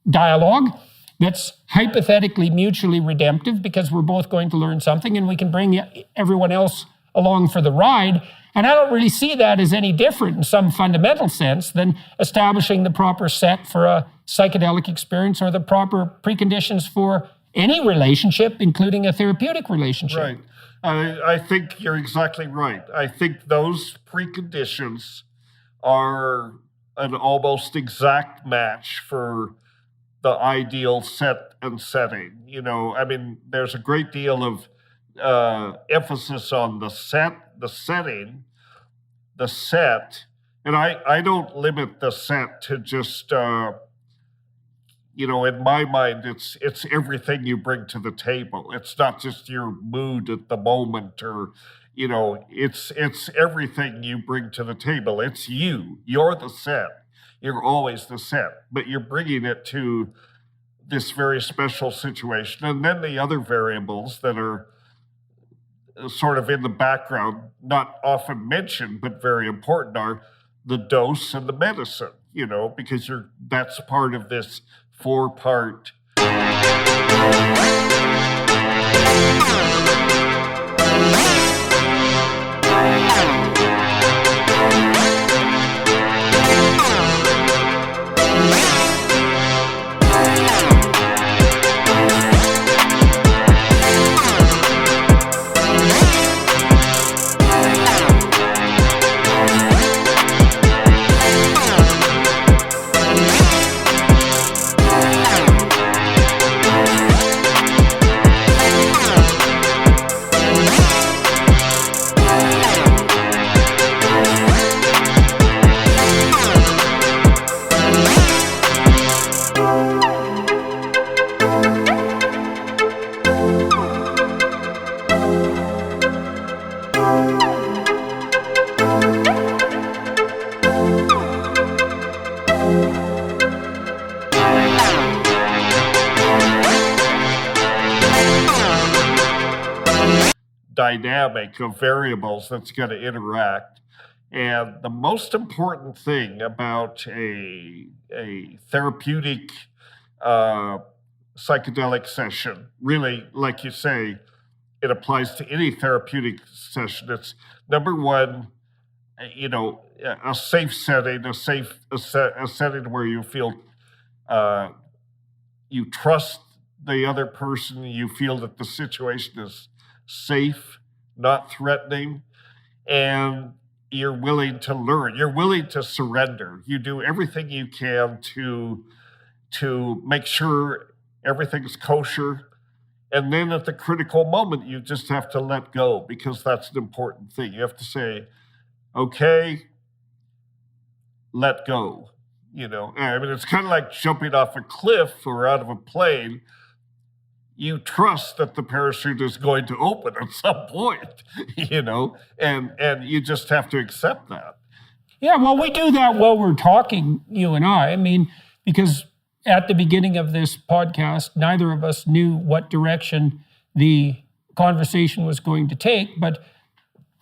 dialogue that's hypothetically mutually redemptive, because we're both going to learn something, and we can bring everyone else along for the ride. And I don't really see that as any different in some fundamental sense than establishing the proper set for a psychedelic experience or the proper preconditions for any relationship, including a therapeutic relationship. Right. I think you're exactly right. I think those preconditions are an almost exact match for the ideal set and setting. There's a great deal of emphasis on the setting, and I don't limit the set to just, in my mind, it's everything you bring to the table. It's not just your mood at the moment, or, it's everything you bring to the table. It's you. You're the set. You're always the set, but you're bringing it to this very special situation. And then the other variables that are sort of in the background, not often mentioned, but very important, are the dose and the medicine, because that's part of this 4-part. dynamic of variables that's going to interact. And the most important thing about a therapeutic psychedelic session, really, like you say, it applies to any therapeutic session. It's number one, a safe setting, a setting where you feel you trust the other person, you feel that the situation is safe, not threatening, and you're willing to learn. You're willing to surrender. You do everything you can to make sure everything's kosher. And then at the critical moment, you just have to let go, because that's an important thing. You have to say, okay, let go. I mean, it's kind of like jumping off a cliff or out of a plane. You trust that the parachute is going to open at some point, and you just have to accept that. Yeah, well, we do that while we're talking, you and I mean, because at the beginning of this podcast, neither of us knew what direction the conversation was going to take, but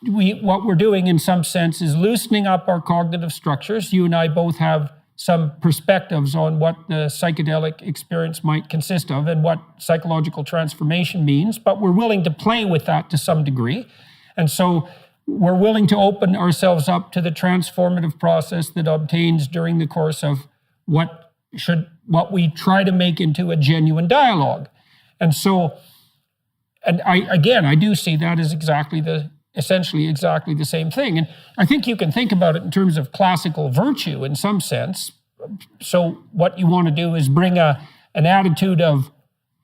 what we're doing in some sense is loosening up our cognitive structures. You and I both have some perspectives on what the psychedelic experience might consist of and what psychological transformation means, but we're willing to play with that to some degree. And so we're willing to open ourselves up to the transformative process that obtains during the course of what we try to make into a genuine dialogue. And so, I do see that as essentially exactly the same thing. And I think you can think about it in terms of classical virtue in some sense. So what you want to do is bring an attitude of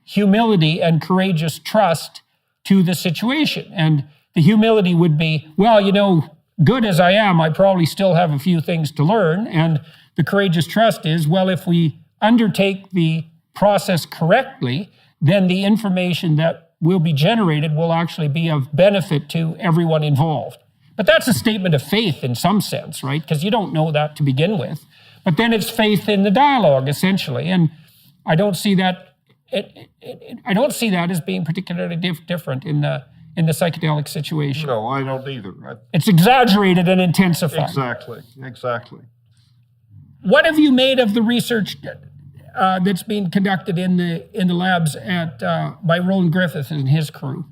humility and courageous trust to the situation. And the humility would be, well, good as I am, I probably still have a few things to learn. And the courageous trust is, well, if we undertake the process correctly, then the information that will be generated will actually be of benefit to everyone involved. But that's a statement of faith in some sense, right? Because you don't know that to begin with. But then it's faith in the dialogue, essentially. And I don't see that. I don't see that as being particularly different in the psychedelic situation. No, I don't either. It's exaggerated and intensified. Exactly. What have you made of the research that's being conducted in the labs by Roland Griffith and his crew?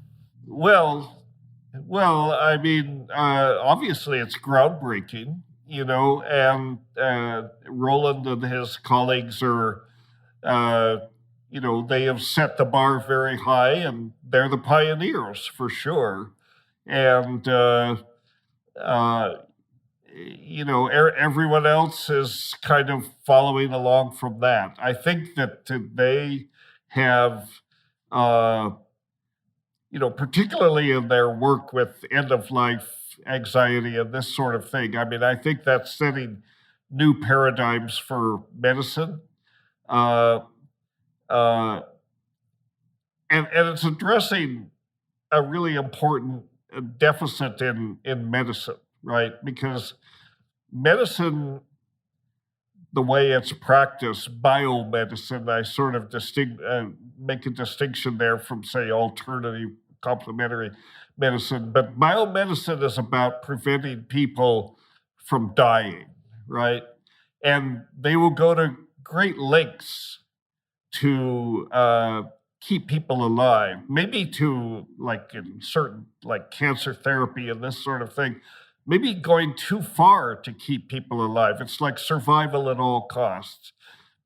Well, I mean, obviously it's groundbreaking, and Roland and his colleagues are, they have set the bar very high, and they're the pioneers for sure. And everyone else is kind of following along from that. I think that they have, particularly in their work with end-of-life anxiety and this sort of thing, I mean, I think that's setting new paradigms for medicine. And it's addressing a really important deficit in medicine, right? Because medicine, the way it's practiced, biomedicine, I sort of make a distinction there from, say, alternative complementary medicine. But biomedicine is about preventing people from dying, right? And they will go to great lengths to keep people alive, maybe to, like in certain, like cancer therapy and this sort of thing, maybe going too far to keep people alive. It's like survival at all costs.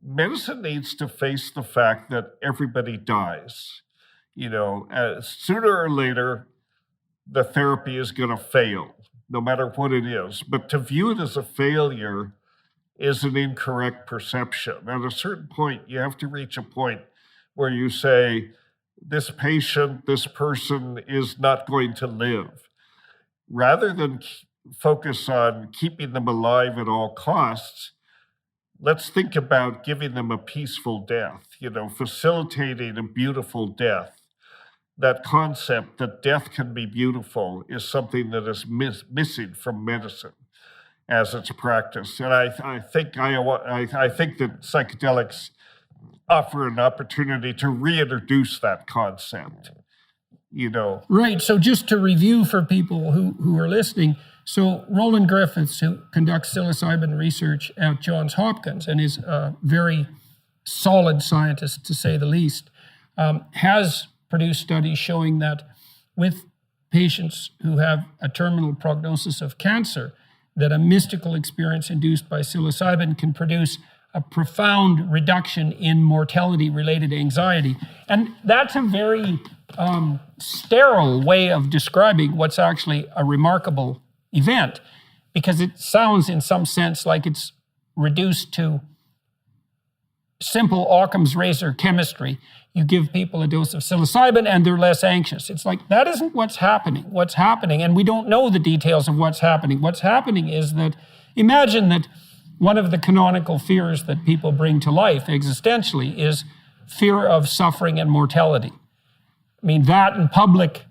Medicine needs to face the fact that everybody dies. Sooner or later, the therapy is going to fail, no matter what it is. But to view it as a failure is an incorrect perception. At a certain point, you have to reach a point where you say, this patient, this person is not going to live. Rather than focus on keeping them alive at all costs, let's think about giving them a peaceful death, facilitating a beautiful death. That concept that death can be beautiful is something that is missing from medicine as it's practiced. And I think that psychedelics offer an opportunity to reintroduce that concept. you know. Right. So just to review for people who are listening, so Roland Griffiths, who conducts psilocybin research at Johns Hopkins and is a very solid scientist, to say the least, has produced studies showing that with patients who have a terminal prognosis of cancer, that a mystical experience induced by psilocybin can produce a profound reduction in mortality-related anxiety. And that's a very sterile way of describing what's actually a remarkable event, because it sounds in some sense like it's reduced to simple Occam's razor chemistry. You give people a dose of psilocybin and they're less anxious. It's like, that isn't what's happening. What's happening, and we don't know the details of what's happening. What's happening is that, imagine that one of the canonical fears that people bring to life existentially is fear of suffering and mortality. I mean, that and public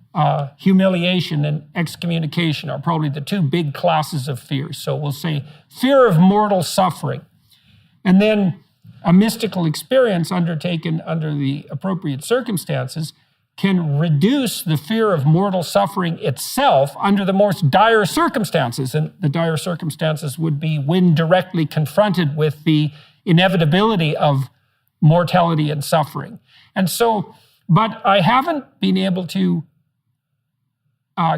humiliation and excommunication are probably the two big classes of fears. So we'll say fear of mortal suffering. And then a mystical experience undertaken under the appropriate circumstances can reduce the fear of mortal suffering itself under the most dire circumstances. And the dire circumstances would be when directly confronted with the inevitability of mortality and suffering. And so, but I haven't been able to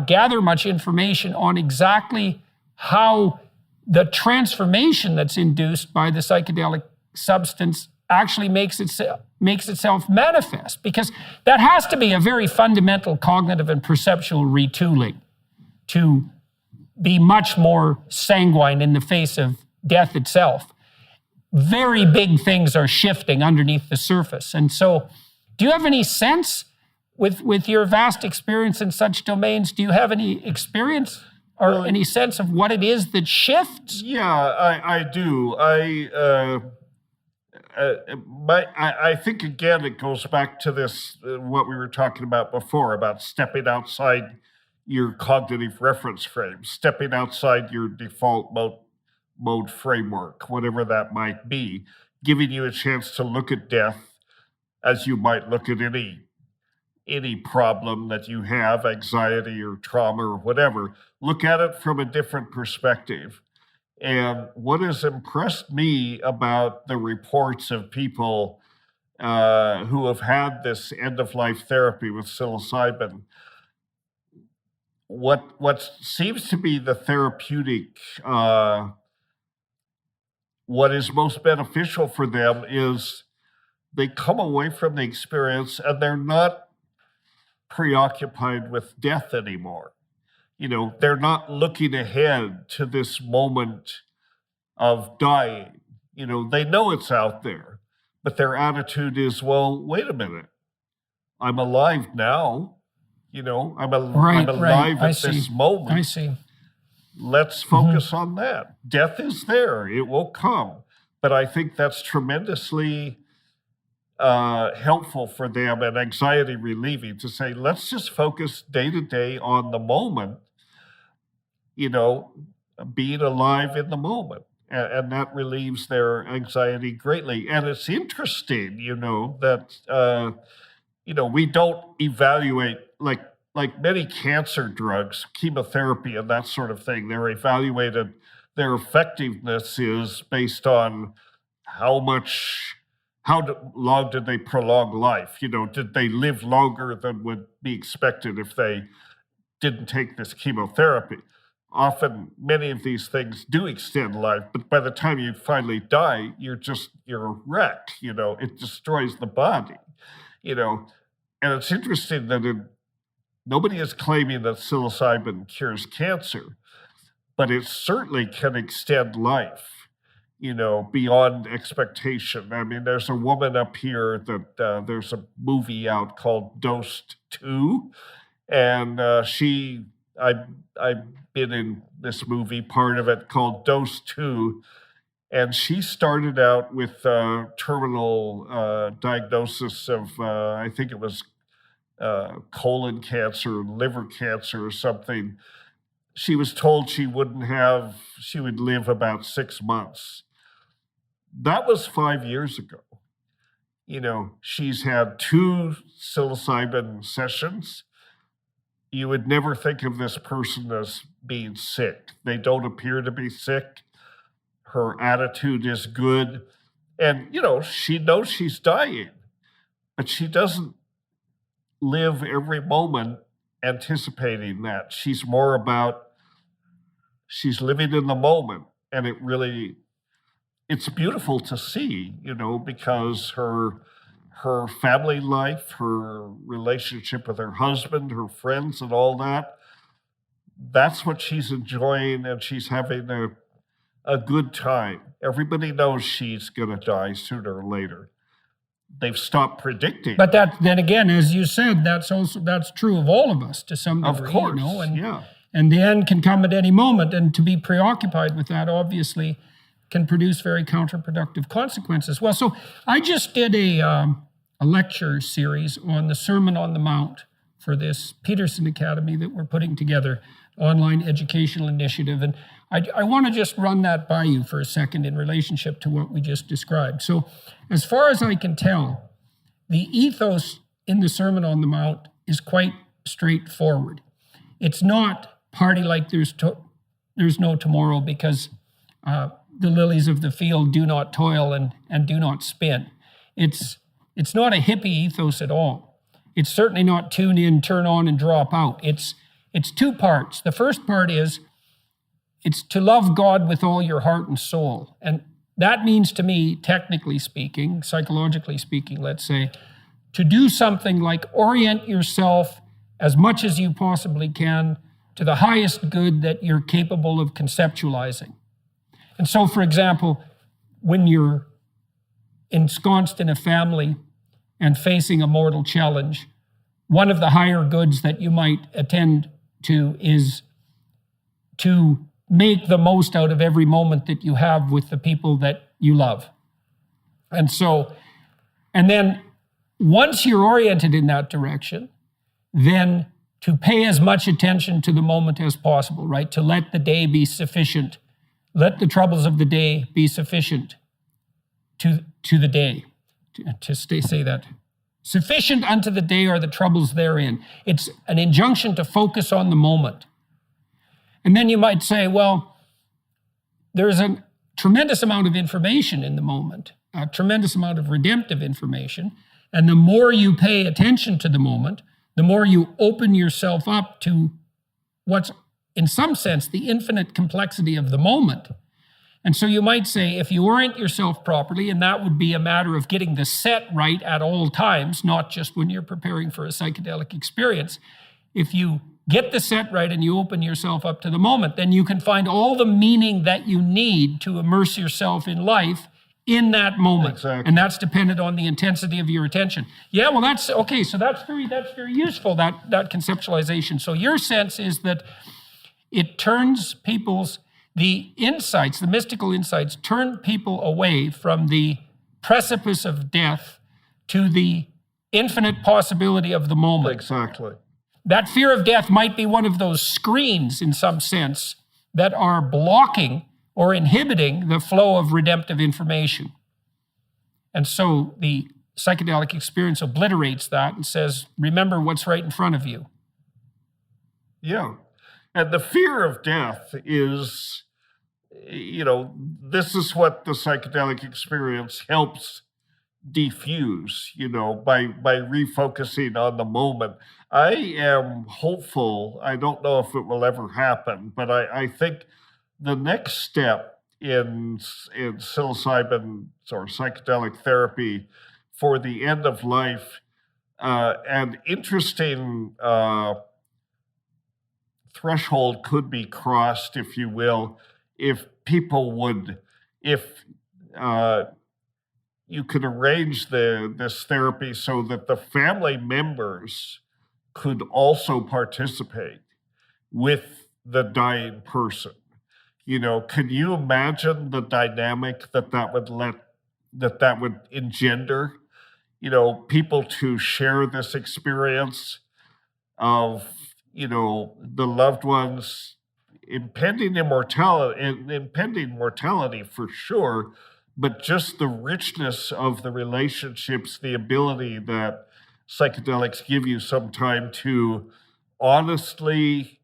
gather much information on exactly how the transformation that's induced by the psychedelic substance actually makes itself manifest, because that has to be a very fundamental cognitive and perceptual retooling to be much more sanguine in the face of death itself. Very big things are shifting underneath the surface. And so, do you have any sense, with your vast experience in such domains, do you have any experience or any sense of what it is that shifts? Yeah, I do. I think, again, it goes back to this, what we were talking about before, about stepping outside your cognitive reference frame, stepping outside your default mode framework, whatever that might be, giving you a chance to look at death as you might look at any problem that you have, anxiety or trauma or whatever. Look at it from a different perspective. And what has impressed me about the reports of people who have had this end-of-life therapy with psilocybin, what seems to be the therapeutic, what is most beneficial for them is they come away from the experience and they're not preoccupied with death anymore. You know, they're not looking ahead to this moment of dying. You know, they know it's out there, but their attitude is, well, wait a minute, I'm alive now. You know, I'm alive at this moment. I see. Let's focus on that. Death is there, it will come. But I think that's tremendously helpful for them and anxiety relieving to say, let's just focus day to day on the moment, you know, being alive in the moment. And that relieves their anxiety greatly. And it's interesting, you know, that, you know, we don't evaluate, like many cancer drugs, chemotherapy and that sort of thing, they're evaluated, their effectiveness is based on how long did they prolong life? You know, did they live longer than would be expected if they didn't take this chemotherapy? Often, many of these things do extend life, but by the time you finally die, you're a wreck, you know, it destroys the body, you know. And it's interesting that nobody is claiming that psilocybin cures cancer, but it certainly can extend life, you know, beyond expectation. I mean, there's a woman up here that there's a movie out called Dosed 2, and I've been in this movie, part of it, called Dose 2, and she started out with terminal diagnosis of, I think it was colon cancer, liver cancer or something. She was told she would live about 6 months. That was 5 years ago. You know, she's had 2 psilocybin sessions. you would never think of this person as being sick. They don't appear to be sick. Her attitude is good. And, she knows she's dying, but she doesn't live every moment anticipating that. She's more about, she's living in the moment. And it's beautiful to see, because her family life, her relationship with her husband, her friends and all that, that's what she's enjoying, and she's having a good time. Everybody knows she's going to die sooner or later. They've stopped predicting. But then again, as you said, that's true of all of us to some degree. Of course, and the end can come at any moment, and to be preoccupied with that obviously can produce very counterproductive consequences. Well, so I just did a lecture series on the Sermon on the Mount for this Peterson Academy that we're putting together, online educational initiative. And I want to just run that by you for a second in relationship to what we just described. So as far as I can tell, the ethos in the Sermon on the Mount is quite straightforward. It's not party like there's no tomorrow, because the lilies of the field do not toil and do not spin. It's not a hippie ethos at all. It's certainly not tune in, turn on, and drop out. It's two parts. The first part is it's to love God with all your heart and soul. And that means to me, technically speaking, psychologically speaking, let's say, to do something like orient yourself as much as you possibly can to the highest good that you're capable of conceptualizing. And so, for example, when you're ensconced in a family and facing a mortal challenge, one of the higher goods that you might attend to is to make the most out of every moment that you have with the people that you love. And then once you're oriented in that direction, then to pay as much attention to the moment as possible, right? To let the day be sufficient. Let the troubles of the day be sufficient to the day. Say that. Sufficient unto the day are the troubles therein. It's an injunction to focus on the moment. And then you might say, well, there's a tremendous amount of information in the moment, a tremendous amount of redemptive information. And the more you pay attention to the moment, the more you open yourself up to what's, in some sense, the infinite complexity of the moment. And so you might say, if you orient yourself properly, and that would be a matter of getting the set right at all times, not just when you're preparing for a psychedelic experience. If you get the set right and you open yourself up to the moment, then you can find all the meaning that you need to immerse yourself in life in that moment. Exactly. And that's dependent on the intensity of your attention. Yeah, well, that's okay. So that's very useful, that conceptualization. So your sense is that it turns the insights, the mystical insights, turn people away from the precipice of death to the infinite possibility of the moment. Exactly. That fear of death might be one of those screens, in some sense, that are blocking or inhibiting the flow of redemptive information. And so the psychedelic experience obliterates that and says, remember what's right in front of you. Yeah. And the fear of death is, this is what the psychedelic experience helps diffuse, by refocusing on the moment. I am hopeful. I don't know if it will ever happen, but I think the next step in psilocybin or psychedelic therapy for the end of life, an interesting threshold could be crossed, if you will, if you could arrange this therapy so that the family members could also participate with the dying person. Can you imagine the dynamic that would engender? People to share this experience of, the loved ones impending mortality for sure, but just the richness of the relationships, the ability that psychedelics give you some time to honestly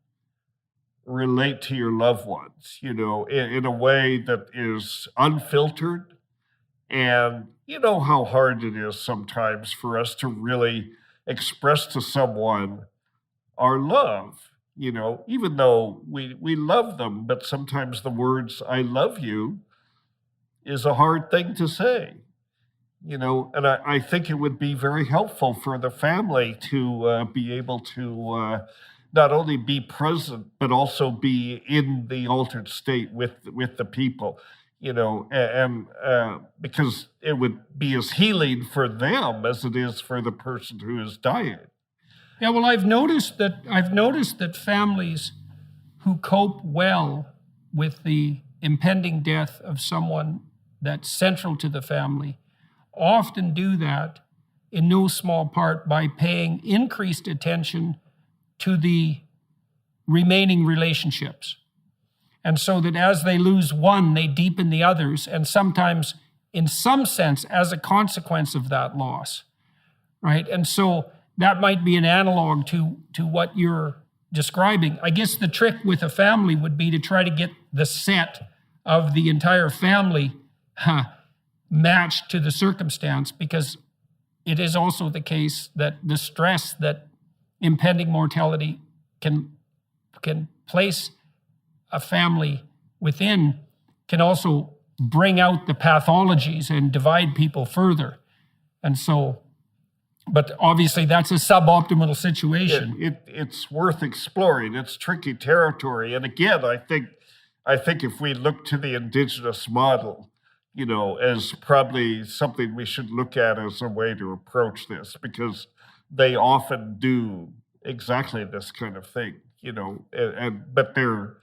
relate to your loved ones, in a way that is unfiltered. And you know how hard it is sometimes for us to really express to someone our love, even though we love them, but sometimes the words, I love you, is a hard thing to say. And I think it would be very helpful for the family to be able to not only be present, but also be in the altered state with the people, and because it would be as healing for them as it is for the person who is dying. Yeah, well, I've noticed that families who cope well with the impending death of someone that's central to the family often do that in no small part by paying increased attention to the remaining relationships. And so that as they lose one, they deepen the others, and sometimes, in some sense, as a consequence of that loss, right? And so that might be an analog to what you're describing. I guess the trick with a family would be to try to get the set of the entire family matched to the circumstance, because it is also the case that the stress that impending mortality can place a family within can also bring out the pathologies and divide people further. And so, but obviously that's a suboptimal situation. It's worth exploring. It's tricky territory. And again, I think if we look to the indigenous model, as probably something we should look at as a way to approach this, because they often do exactly this kind of thing, but they're,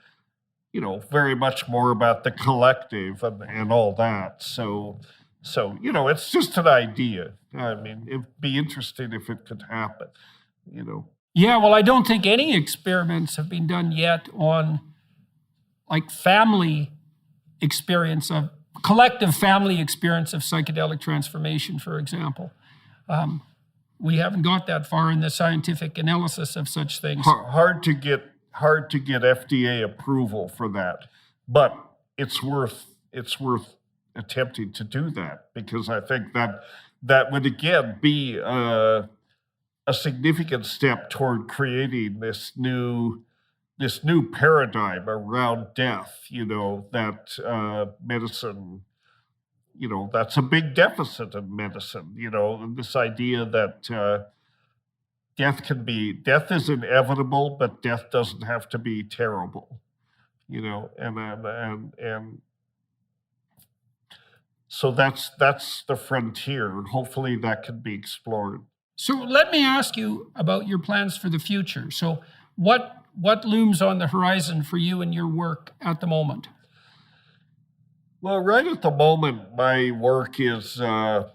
very much more about the collective and all that. So, it's just an idea. I mean, it'd be interesting if it could happen, Yeah, well, I don't think any experiments have been done yet on collective family experience of psychedelic transformation, for example. We haven't got that far in the scientific analysis of such things. Hard to get FDA approval for that, but it's worth attempting to do that, because I think that would again be a significant step toward creating this new paradigm around death, that medicine, that's a big deficit in medicine, this idea that death is inevitable, but death doesn't have to be terrible, and so that's the frontier. Hopefully that can be explored. So let me ask you about your plans for the future. So what looms on the horizon for you and your work at the moment? Well, right at the moment, my work is, I'm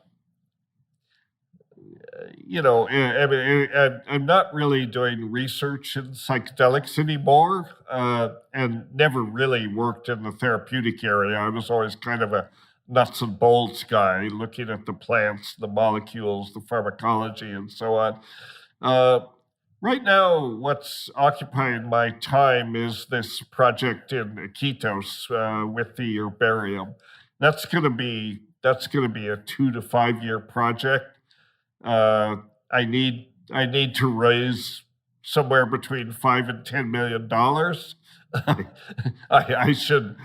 not really doing research in psychedelics anymore, and never really worked in the therapeutic area. I was always kind of a nuts and bolts guy, looking at the plants, the molecules, the pharmacology, and so on. Right now, what's occupying my time is this project in Iquitos with the herbarium. That's going to be a 2 to 5 year project. I need to raise somewhere between $5 and $10 million. I should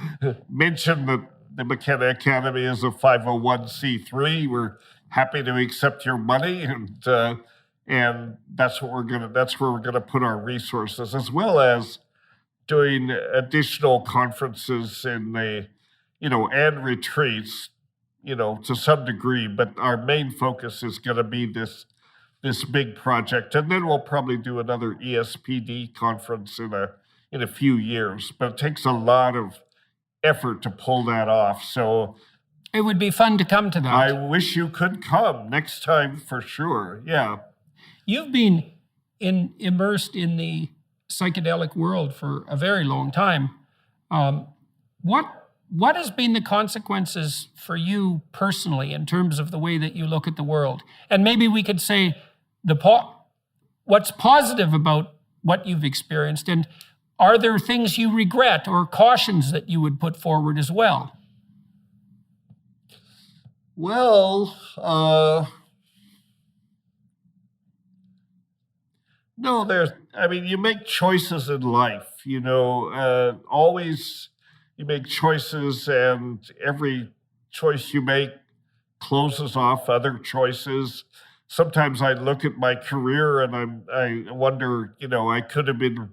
mention that the McKenna Academy is a 501c3. We're happy to accept your money, and that's where we're gonna put our resources, as well as doing additional conferences in and retreats, to some degree. But our main focus is going to be this big project, and then we'll probably do another ESPD conference in a few years. But it takes a lot of effort to pull that off. So it would be fun to come to that. I wish you could come next time for sure. Yeah. You've been immersed in the psychedelic world for a very long time. What has been the consequences for you personally in terms of the way that you look at the world? And maybe we could say what's positive about what you've experienced? And are there things you regret or cautions that you would put forward as well? Well, no, you make choices in life, always you make choices, and every choice you make closes off other choices. Sometimes I look at my career and I wonder, I could have been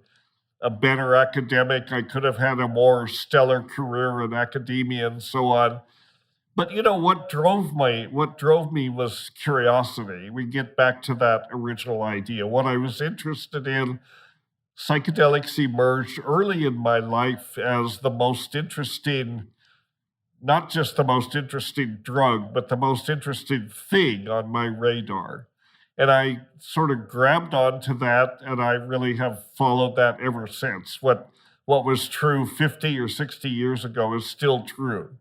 a better academic. I could have had a more stellar career in academia and so on. But what drove me was curiosity. We get back to that original idea. What I was interested in, psychedelics emerged early in my life as the most interesting, not just the most interesting drug, but the most interesting thing on my radar. And I sort of grabbed onto that, and I really have followed that ever since. What was true 50 or 60 years ago is still true.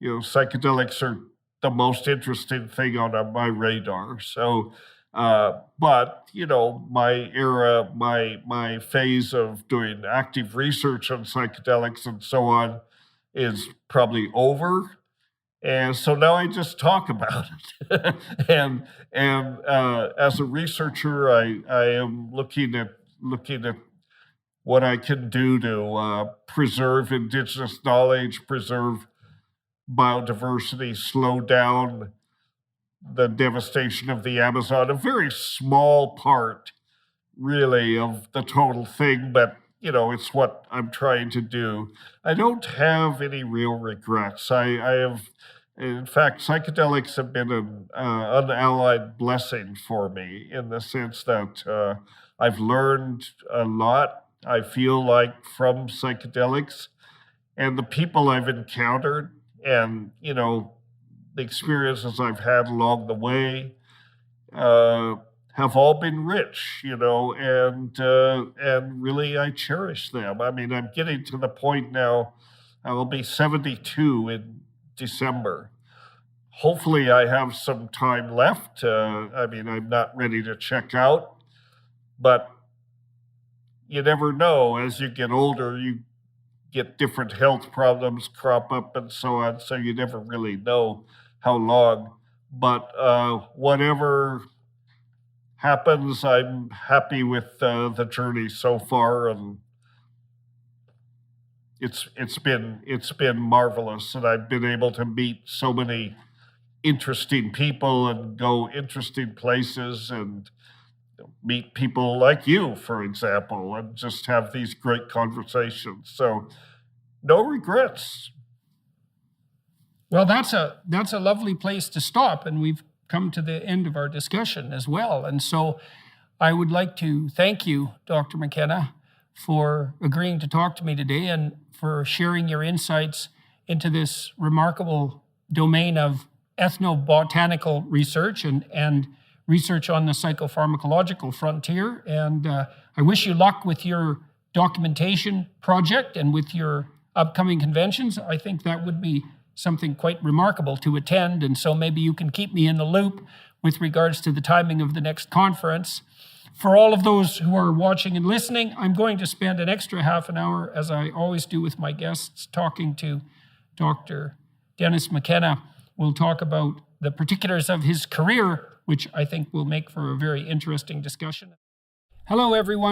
Psychedelics are the most interesting thing on my radar. So, but my era, my phase of doing active research on psychedelics and so on is probably over. And so now I just talk about it. and as a researcher, I am looking at what I can do to preserve Indigenous knowledge, preserve biodiversity, slow down the devastation of the Amazon. A very small part, really, of the total thing, but it's what I'm trying to do. I don't have any real regrets. I have, in fact, psychedelics have been an unallied blessing for me, in the sense that I've learned a lot, I feel like, from psychedelics, and the people I've encountered, and the experiences I've had along the way have all been rich, and really I cherish them. I mean, I'm getting to the point now. I will be 72 in December. Hopefully, I have some time left. I'm not ready to check out, but you never know. As you get older, you get different health problems crop up and so on, so you never really know how long. But whatever happens, I'm happy with the journey so far, and it's been marvelous, and I've been able to meet so many interesting people and go interesting places and meet people like you, for example, and just have these great conversations. So no regrets. Well, that's a lovely place to stop, and we've come to the end of our discussion as well. And so I would like to thank you, Dr. McKenna, for agreeing to talk to me today and for sharing your insights into this remarkable domain of ethnobotanical research and research on the psychopharmacological frontier. And I wish you luck with your documentation project and with your upcoming conventions. I think that would be something quite remarkable to attend. And so maybe you can keep me in the loop with regards to the timing of the next conference. For all of those who are watching and listening, I'm going to spend an extra half an hour, as I always do with my guests, talking to Dr. Dennis McKenna. We'll talk about the particulars of his career, which I think will make for a very interesting discussion. Hello, everyone.